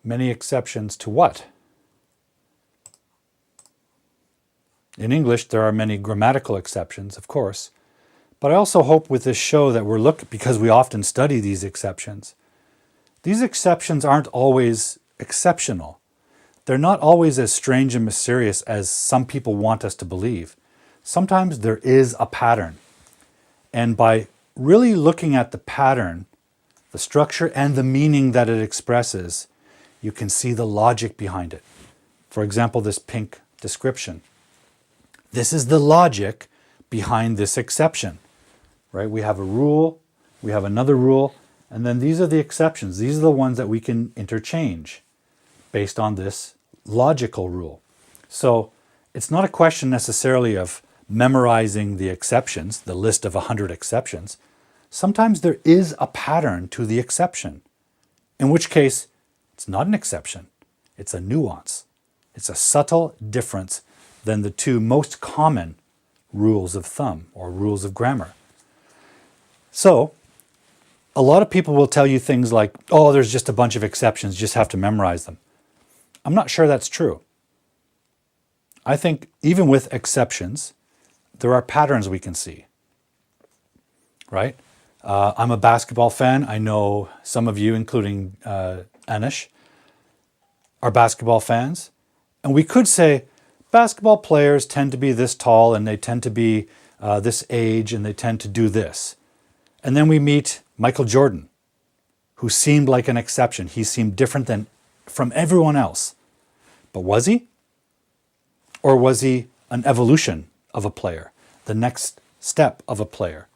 Many exceptions to what? In English, there are many grammatical exceptions, of course. But I also hope with this show that we're looking, because we often study these exceptions aren't always exceptional. They're not always as strange and mysterious as some people want us to believe. Sometimes there is a pattern. And by really looking at the pattern, the structure and the meaning that it expresses, you can see the logic behind it. For example, this pink description. This is the logic behind this exception, right? We have a rule, we have another rule, and then these are the exceptions. These are the ones that we can interchange based on this logical rule. So it's not a question necessarily of memorizing the exceptions, the list of 100 exceptions. Sometimes there is a pattern to the exception, in which case it's not an exception, it's a nuance. It's a subtle difference than the two most common rules of thumb or rules of grammar. So A lot of people will tell you things like, oh, there's just a bunch of exceptions, you just have to memorize them. I'm not sure that's true. I think even with exceptions, there are patterns we can see, right? I'm a basketball fan. I know some of you, including Anish, are basketball fans. And we could say basketball players tend to be this tall and they tend to be this age and they tend to do this. And then we meet Michael Jordan, who seemed like an exception. He seemed different than from everyone else. But was he? Or was he an evolution of a player, the next step of a player?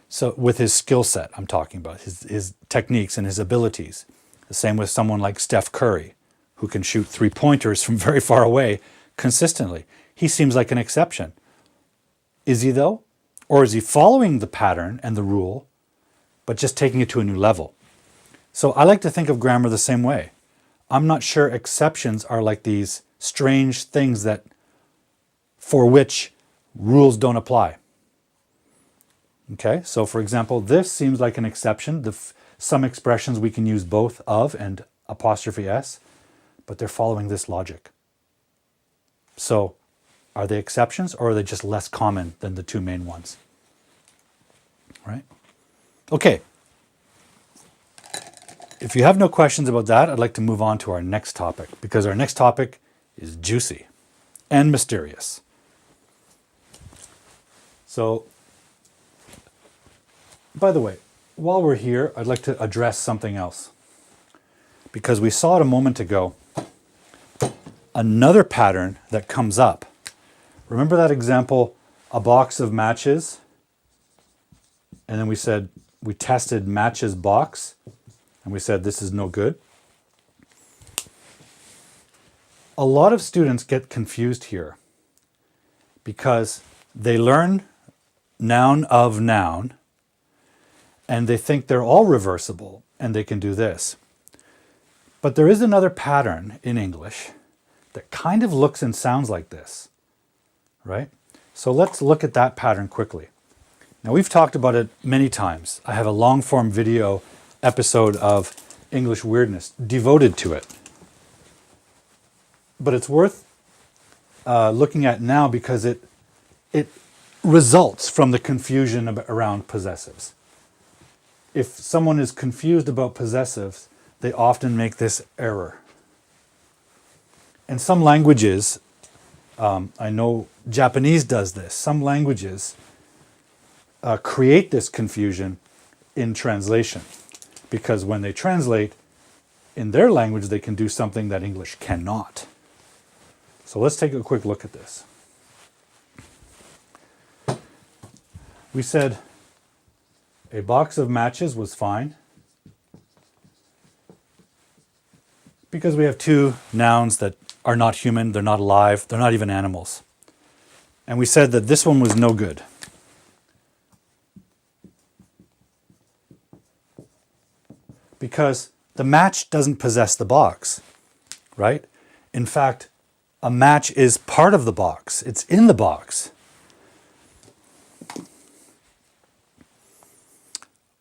So with his skill set, I'm talking about, his techniques and his abilities. The same with someone like Steph Curry, who can shoot three-pointers from very far away consistently. He seems like an exception. Is he though? Or is he following the pattern and the rule, but just taking it to a new level? So I like to think of grammar the same way. I'm not sure exceptions are like these strange things that for which rules don't apply. Okay, so for example, this seems like an exception. Some expressions we can use both of and apostrophe s, but they're following this logic. So are they exceptions or are they just less common than the two main ones? Right? Okay. If you have no questions about that, I'd like to move on to our next topic, because our next topic is juicy and mysterious. So, by the way, while we're here, I'd like to address something else. Because we saw it a moment ago, another pattern that comes up. Remember that example, a box of matches? And then we said, we tested matches box, and we said this is no good. A lot of students get confused here because they learn noun of noun, and they think they're all reversible, and they can do this. But there is another pattern in English that kind of looks and sounds like this, right? So let's look at that pattern quickly. Now, we've talked about it many times. I have a long-form video episode of English Weirdness devoted to it. But it's worth looking at now because it results from the confusion around possessives. If someone is confused about possessives, they often make this error. And some languages, I know Japanese does this, some languages create this confusion in translation. Because when they translate, in their language, they can do something that English cannot. So let's take a quick look at this. We said a box of matches was fine because we have two nouns that are not human, they're not alive, they're not even animals. And we said that this one was no good. Because the match doesn't possess the box, right? In fact, a match is part of the box. It's in the box.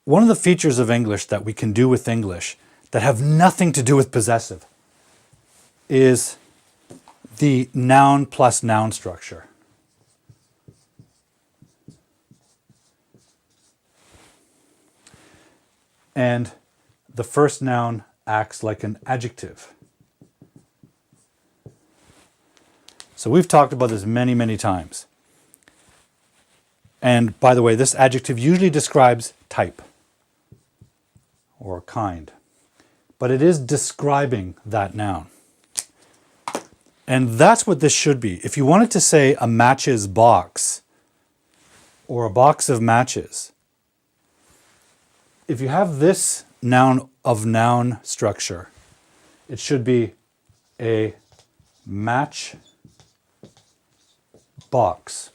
One of the features of English that we can do with English that have nothing to do with possessive is the noun plus noun structure. And the first noun acts like an adjective. So we've talked about this many, many times. And by the way, this adjective usually describes type or kind, but it is describing that noun. And that's what this should be. If you wanted to say a matches box or a box of matches, if you have this noun of noun structure, it should be a match box.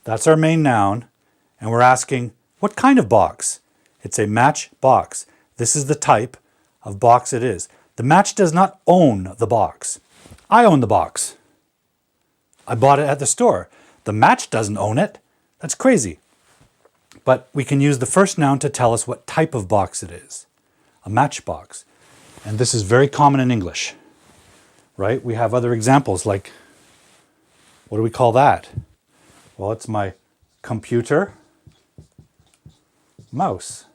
That's our main noun, and we're asking, what kind of box? It's a match box. This is the type of box it is. The match does not own the box. I own the box. I bought it at the store. The match doesn't own it. That's crazy. But we can use the first noun to tell us what type of box it is. A matchbox. And this is very common in English, right? We have other examples like, what do we call that? Well, it's my computer mouse.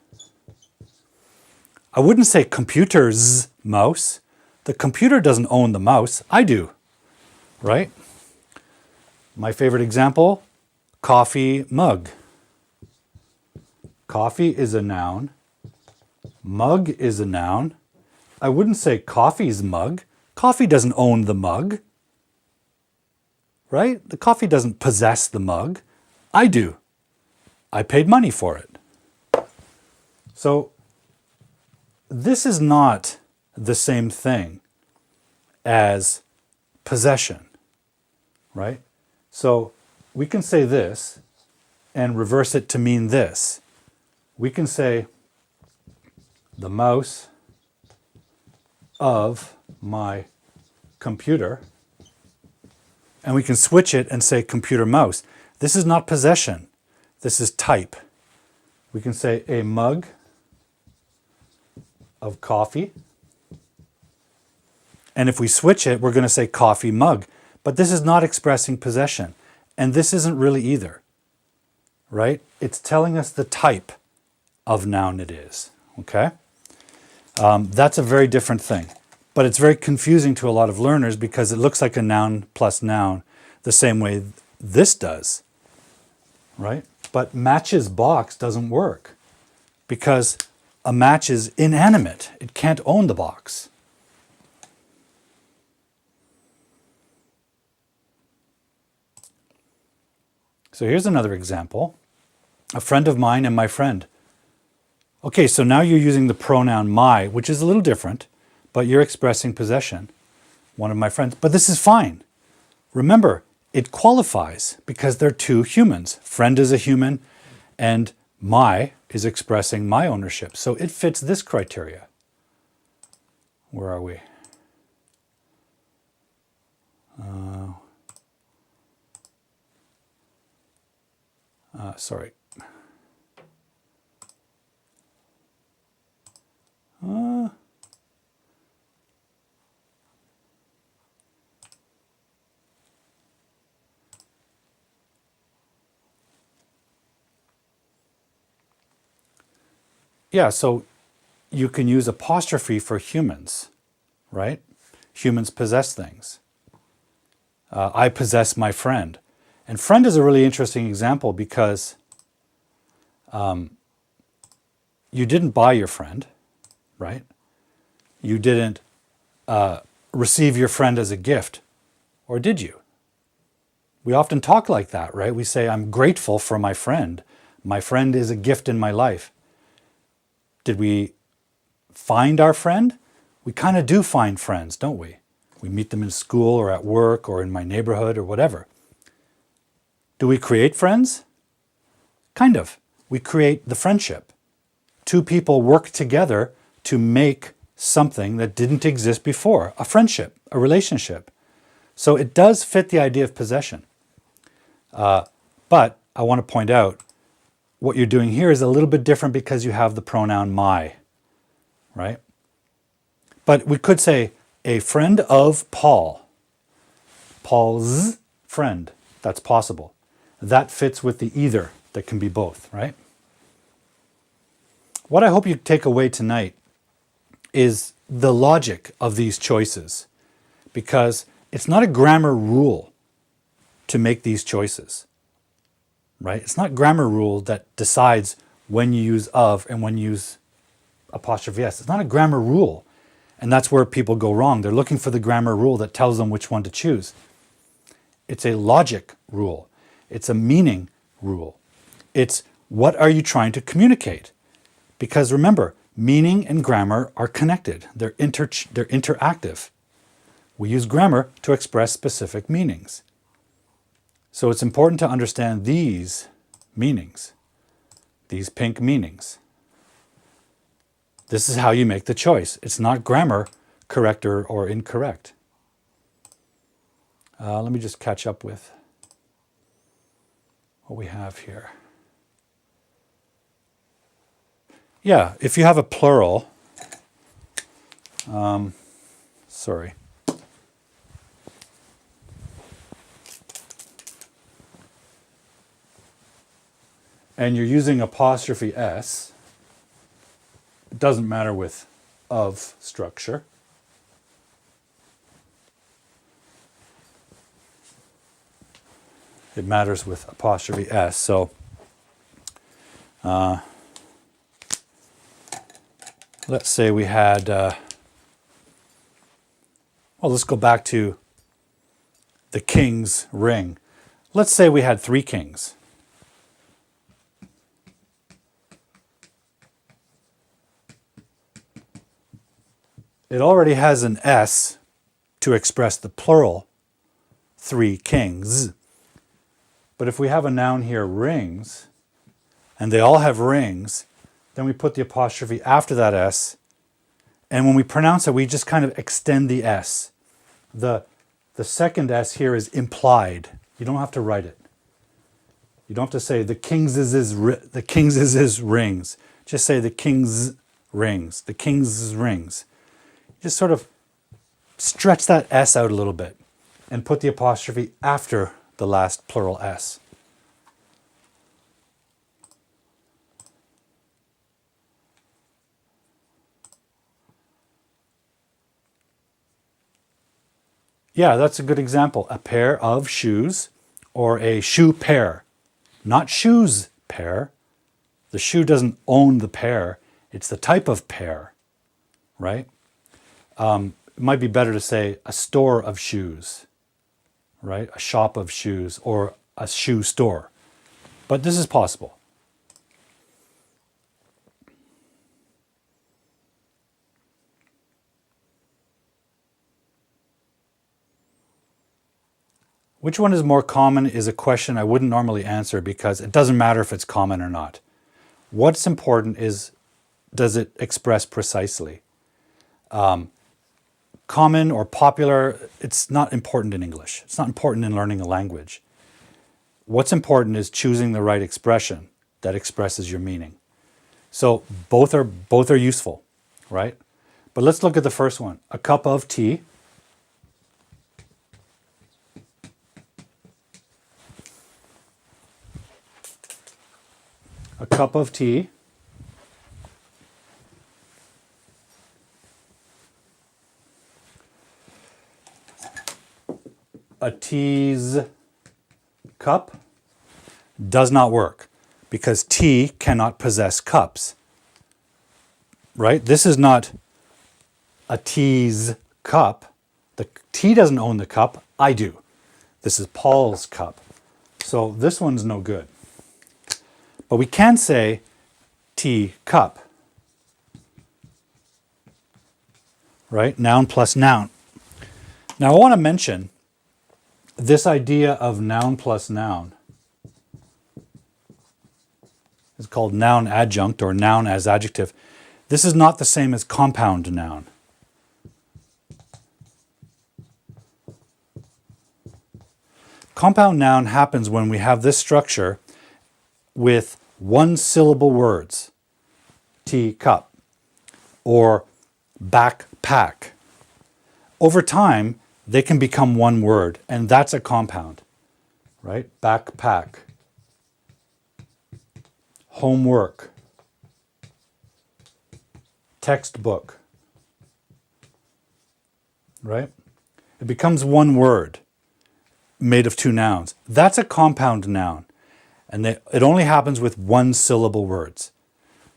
I wouldn't say computer's mouse. The computer doesn't own the mouse. I do, right? My favorite example, coffee mug. Coffee is a noun. Mug is a noun. I wouldn't say coffee's mug. Coffee doesn't own the mug, right? The coffee doesn't possess the mug. I do. I paid money for it. So this is not the same thing as possession, right? So we can say this and reverse it to mean this. We can say the mouse of my computer, and we can switch it and say computer mouse. This is not possession. This is type. We can say a mug of coffee. And if we switch it, we're going to say coffee mug. But this is not expressing possession. And this isn't really either, right? It's telling us the type of noun it is, okay? That's a very different thing. But it's very confusing to a lot of learners because it looks like a noun plus noun the same way this does, right? But matches box doesn't work because a match is inanimate. It can't own the box. So here's another example. A friend of mine and my friend. Okay, so now you're using the pronoun my, which is a little different, but you're expressing possession. One of my friends. But this is fine. Remember, it qualifies because they're two humans. Friend is a human, and my is expressing my ownership. So it fits this criteria. Where are we? Sorry. Yeah, so you can use apostrophe for humans, right? Humans possess things. I possess my friend. And friend is a really interesting example because you didn't buy your friend, right? You didn't receive your friend as a gift, or did you? We often talk like that, right? We say, I'm grateful for my friend. My friend is a gift in my life. Did we find our friend? We kind of do find friends, don't we? We meet them in school or at work or in my neighborhood or whatever. Do we create friends? Kind of. We create the friendship. Two people work together to make something that didn't exist before, a friendship, a relationship. So it does fit the idea of possession. But I want to point out what you're doing here is a little bit different because you have the pronoun my, right? But we could say a friend of Paul. Paul's friend. That's possible. That fits with the either that can be both, right? What I hope you take away tonight is the logic of these choices, because it's not a grammar rule to make these choices, right? It's not grammar rule that decides when you use of and when you use apostrophe s. It's not a grammar rule. And that's where people go wrong. They're looking for the grammar rule that tells them which one to choose. It's a logic rule. It's a meaning rule. It's what are you trying to communicate? Because remember, meaning and grammar are connected. They're interactive. We use grammar to express specific meanings. So it's important to understand these meanings, these pink meanings. This is how you make the choice. It's not grammar, correct or incorrect. Let me just catch up with what we have here. Yeah, if you have a plural, sorry. And you're using apostrophe S, it doesn't matter with of structure. It matters with apostrophe S. So let's say we had, well, let's go back to the king's ring. Let's say we had 3 kings. It already has an S to express the plural, 3 kings. But if we have a noun here, rings, and they all have rings, then we put the apostrophe after that S. And when we pronounce it, we just kind of extend the S. The second S here is implied. You don't have to write it. You don't have to say the king's is rings. Just say the king's rings. The king's rings. Just sort of stretch that S out a little bit and put the apostrophe after the last plural S. Yeah, that's a good example. A pair of shoes or a shoe pair. Not shoes pair. The shoe doesn't own the pair. It's the type of pair, right? It might be better to say a store of shoes, right? A shop of shoes or a shoe store. But this is possible. Which one is more common is a question I wouldn't normally answer because it doesn't matter if it's common or not. What's important is, does it express precisely? Common or popular, it's not important in English. It's not important in learning a language. What's important is choosing the right expression that expresses your meaning. So both are useful, right? But let's look at the first one. A cup of tea. A cup of tea. A tea's cup does not work because tea cannot possess cups, right? This is not a tea's cup. The tea doesn't own the cup. I do. This is Paul's cup. So this one's no good. But we can say tea cup, right? Noun plus noun. Now I want to mention this idea of noun plus noun is called noun adjunct or noun as adjective. This is not the same as compound noun. Compound noun happens when we have this structure with one-syllable words. Teacup or backpack. Over time, they can become one word, and that's a compound, right? Backpack. Homework. Textbook. Right? It becomes one word made of 2 nouns. That's a compound noun, and it only happens with one-syllable words.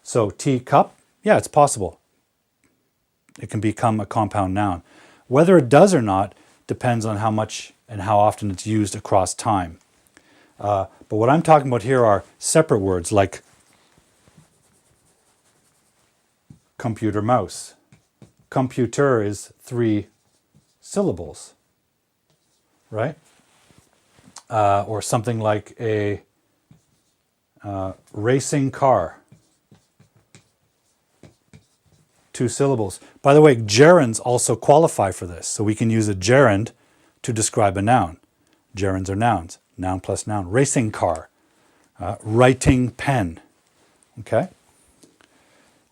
So teacup, yeah, it's possible. It can become a compound noun. Whether it does or not depends on how much and how often it's used across time. But what I'm talking about here are separate words like computer, mouse. Computer is 3 syllables, right? Or something like a racing car. 2 syllables. By the way, gerunds also qualify for this. So we can use a gerund to describe a noun. Gerunds are nouns. Noun plus noun. Racing car. Writing pen. Okay?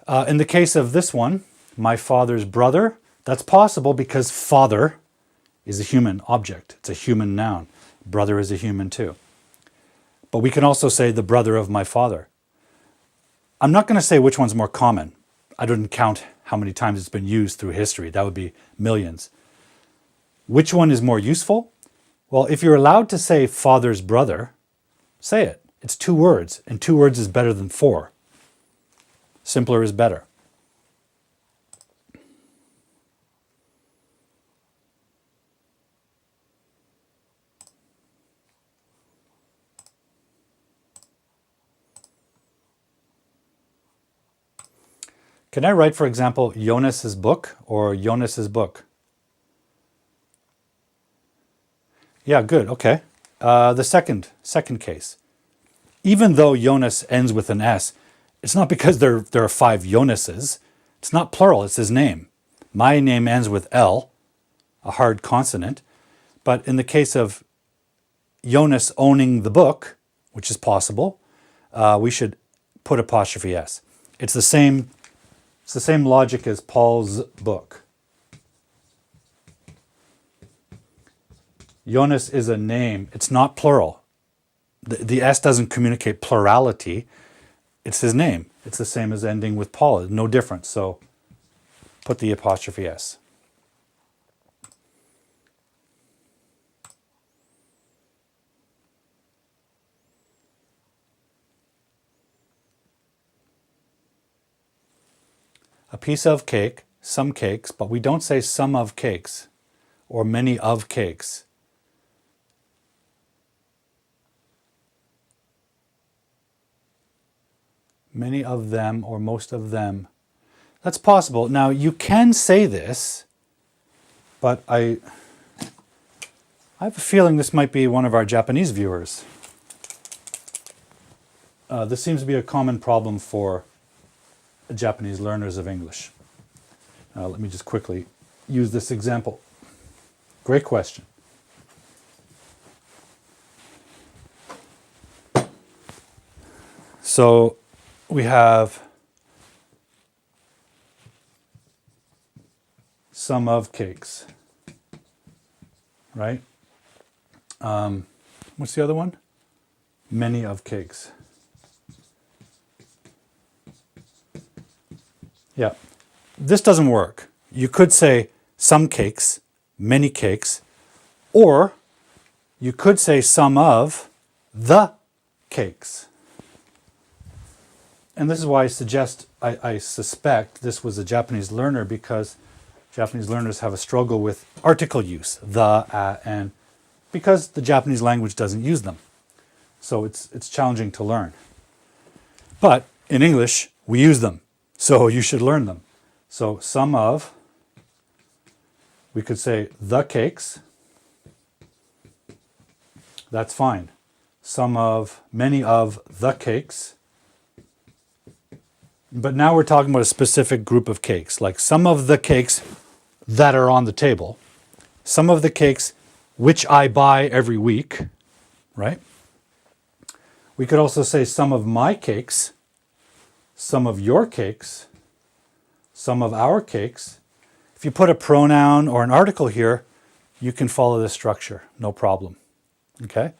In the case of this one, my father's brother, that's possible because father is a human object. It's a human noun. Brother is a human too. But we can also say the brother of my father. I'm not going to say which one's more common. I didn't count how many times it's been used through history. That would be millions. Which one is more useful? Well, if you're allowed to say father's brother, say it. It's 2 words, and 2 words is better than 4. Simpler is better. Can I write, for example, Jonas's book or Jonas's book? Yeah, good. Okay. The second case. Even though Jonas ends with an S, it's not because there are 5 Jonases. It's not plural. It's his name. My name ends with L, a hard consonant. But in the case of Jonas owning the book, which is possible, we should put apostrophe S. It's the same logic as Paul's book. Jonas is a name. It's not plural. The S doesn't communicate plurality. It's his name. It's the same as ending with Paul. No difference. So put the apostrophe S. A piece of cake, some cakes, but we don't say some of cakes or many of cakes. Many of them or most of them. That's possible. Now, you can say this, but I have a feeling this might be one of our Japanese viewers. This seems to be a common problem for Japanese learners of English. Let me just quickly use this example. Great question. So we have some of cakes, right? What's the other one? Many of cakes. Yeah, this doesn't work. You could say some cakes, many cakes, or you could say some of the cakes. And this is why I suspect this was a Japanese learner, because Japanese learners have a struggle with article use, the, and because the Japanese language doesn't use them. So it's challenging to learn. But in English, we use them. So you should learn them. So some of, we could say the cakes. That's fine. Some of, many of the cakes. But now we're talking about a specific group of cakes, like some of the cakes that are on the table, some of the cakes which I buy every week, right? We could also say some of my cakes, some of your cakes, some of our cakes. If you put a pronoun or an article here, you can follow this structure, no problem, okay?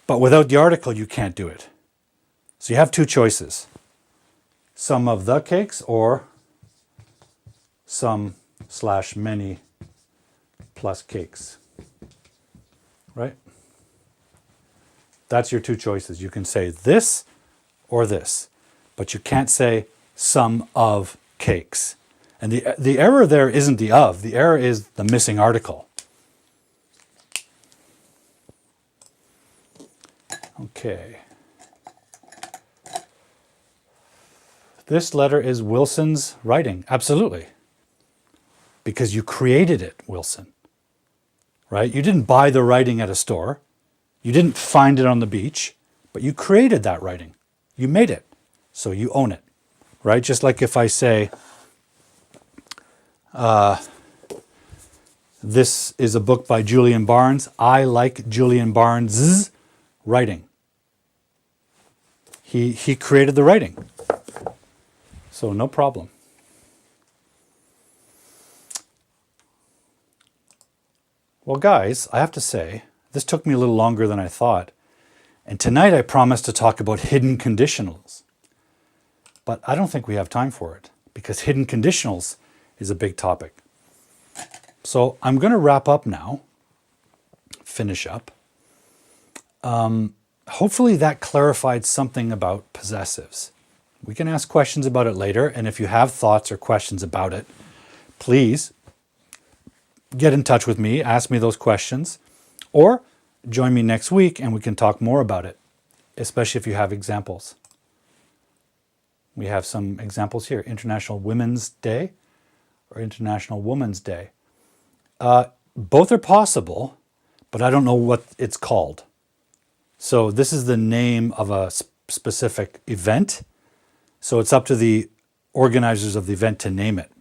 But without the article, you can't do it. So you have 2 choices. Some of the cakes or some/many plus cakes, right? That's your 2 choices. You can say this or this, but you can't say some of cakes. And the error there isn't the of, the error is the missing article. Okay. This letter is Wilson's writing. Absolutely. Because you created it, Wilson. Right? You didn't buy the writing at a store. You didn't find it on the beach, but you created that writing. You made it. So you own it. Right? Just like if I say, this is a book by Julian Barnes. I like Julian Barnes' writing. He created the writing. So no problem. Well, guys, I have to say, this took me a little longer than I thought. And tonight I promised to talk about hidden conditionals. But I don't think we have time for it because hidden conditionals is a big topic. So I'm going to wrap up now, finish up. Hopefully that clarified something about possessives. We can ask questions about it later, and if you have thoughts or questions about it, please get in touch with me, ask me those questions, or join me next week and we can talk more about it, especially if you have examples. We have some examples here. International Women's Day or International Woman's Day. Both are possible, but I don't know what it's called. So this is the name of a specific event. So it's up to the organizers of the event to name it.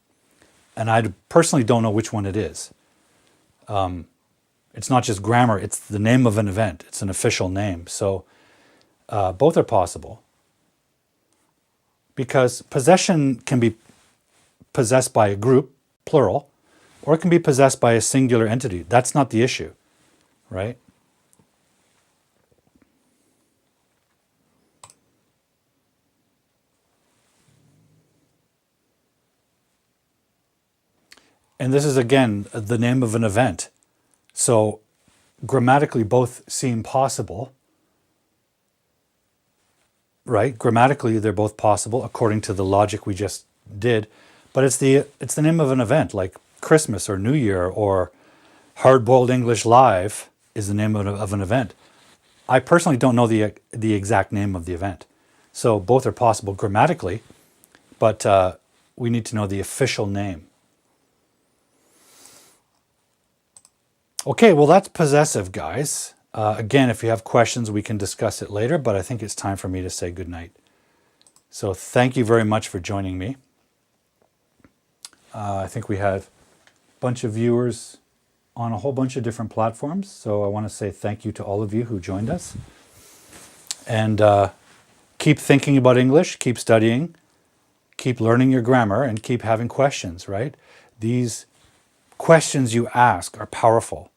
And I personally don't know which one it is. It's not just grammar, it's the name of an event. It's an official name. So both are possible. Because possession can be possessed by a group, plural, or it can be possessed by a singular entity. That's not the issue, right? And this is, again, the name of an event. So grammatically, both seem possible, right? Grammatically, they're both possible according to the logic we just did. But it's the name of an event, like Christmas or New Year or Hard-Boiled English Live is the name of an event. I personally don't know the exact name of the event. So both are possible grammatically, but we need to know the official name. Okay, well, that's possessive, guys. Again, if you have questions, we can discuss it later, but I think it's time for me to say goodnight. So thank you very much for joining me. I think we have a bunch of viewers on a whole bunch of different platforms, so I want to say thank you to all of you who joined us. And keep thinking about English, keep studying, keep learning your grammar, and keep having questions, right? These questions you ask are powerful.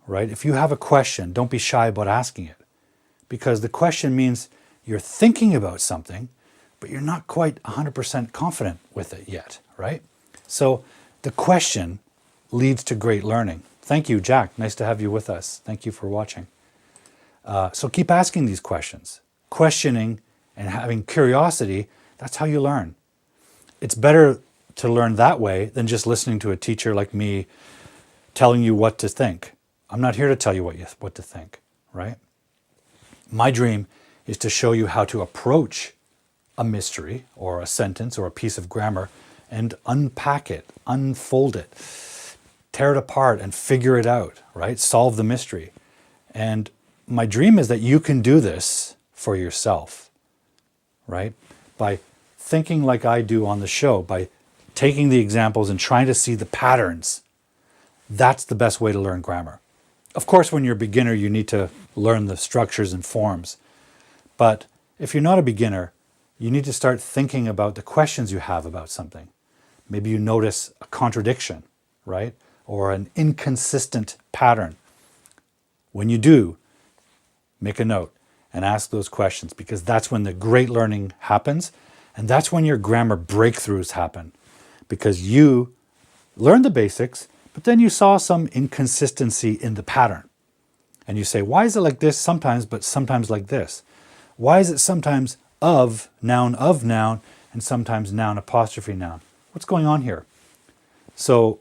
Right? If you have a question, don't be shy about asking it. Because the question means you're thinking about something, but you're not quite 100% confident with it yet, right? So the question leads to great learning. Thank you, Jack. Nice to have you with us. Thank you for watching. So keep asking these questions. Questioning and having curiosity, that's how you learn. It's better to learn that way than just listening to a teacher like me telling you what to think. I'm not here to tell you what to think, right? My dream is to show you how to approach a mystery or a sentence or a piece of grammar and unpack it, unfold it, tear it apart and figure it out, right? Solve the mystery. And my dream is that you can do this for yourself, right? By thinking like I do on the show, by taking the examples and trying to see the patterns. That's the best way to learn grammar. Of course, when you're a beginner, you need to learn the structures and forms. But if you're not a beginner, you need to start thinking about the questions you have about something. Maybe you notice a contradiction, right? Or an inconsistent pattern. When you do, make a note and ask those questions because that's when the great learning happens and that's when your grammar breakthroughs happen because you learned the basics, but then you saw some inconsistency in the pattern. And you say, why is it like this sometimes, but sometimes like this? Why is it sometimes of noun, and sometimes noun, apostrophe noun? What's going on here? So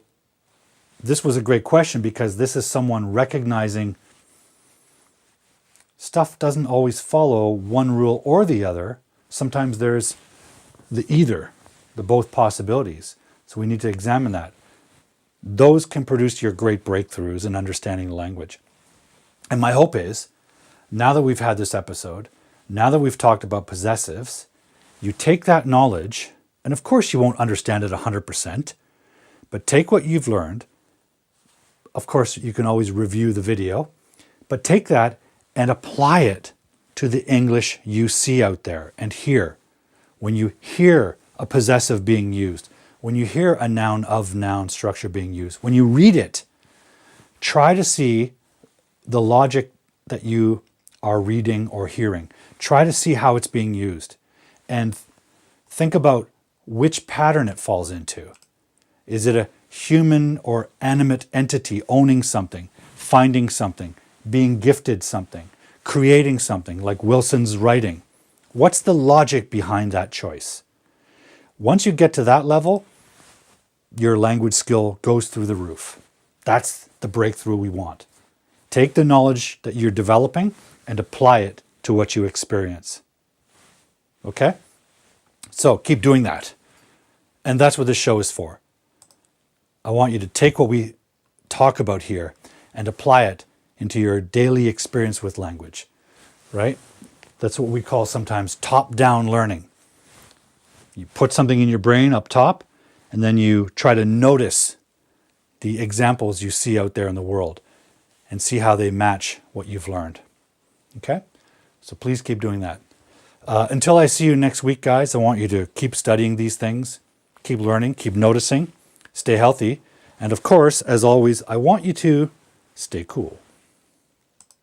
this was a great question because this is someone recognizing stuff doesn't always follow one rule or the other. Sometimes there's the either, the both possibilities. So we need to examine that. Those can produce your great breakthroughs in understanding the language. And my hope is, now that we've had this episode, now that we've talked about possessives, you take that knowledge, and of course you won't understand it 100%, but take what you've learned. Of course, you can always review the video, but take that and apply it to the English you see out there and hear. When you hear a possessive being used, when you hear a noun of noun structure being used, when you read it, try to see the logic that you are reading or hearing. Try to see how it's being used and think about which pattern it falls into. Is it a human or animate entity owning something, finding something, being gifted something, creating something like Wilson's writing? What's the logic behind that choice? Once you get to that level, your language skill goes through the roof. That's the breakthrough we want. Take the knowledge that you're developing and apply it to what you experience. Okay? So keep doing that. And that's what this show is for. I want you to take what we talk about here and apply it into your daily experience with language, right? That's what we call sometimes top-down learning. You put something in your brain up top, and then you try to notice the examples you see out there in the world and see how they match what you've learned. Okay? So please keep doing that. Until I see you next week, guys, I want you to keep studying these things, keep learning, keep noticing, stay healthy, and of course, as always, I want you to stay cool.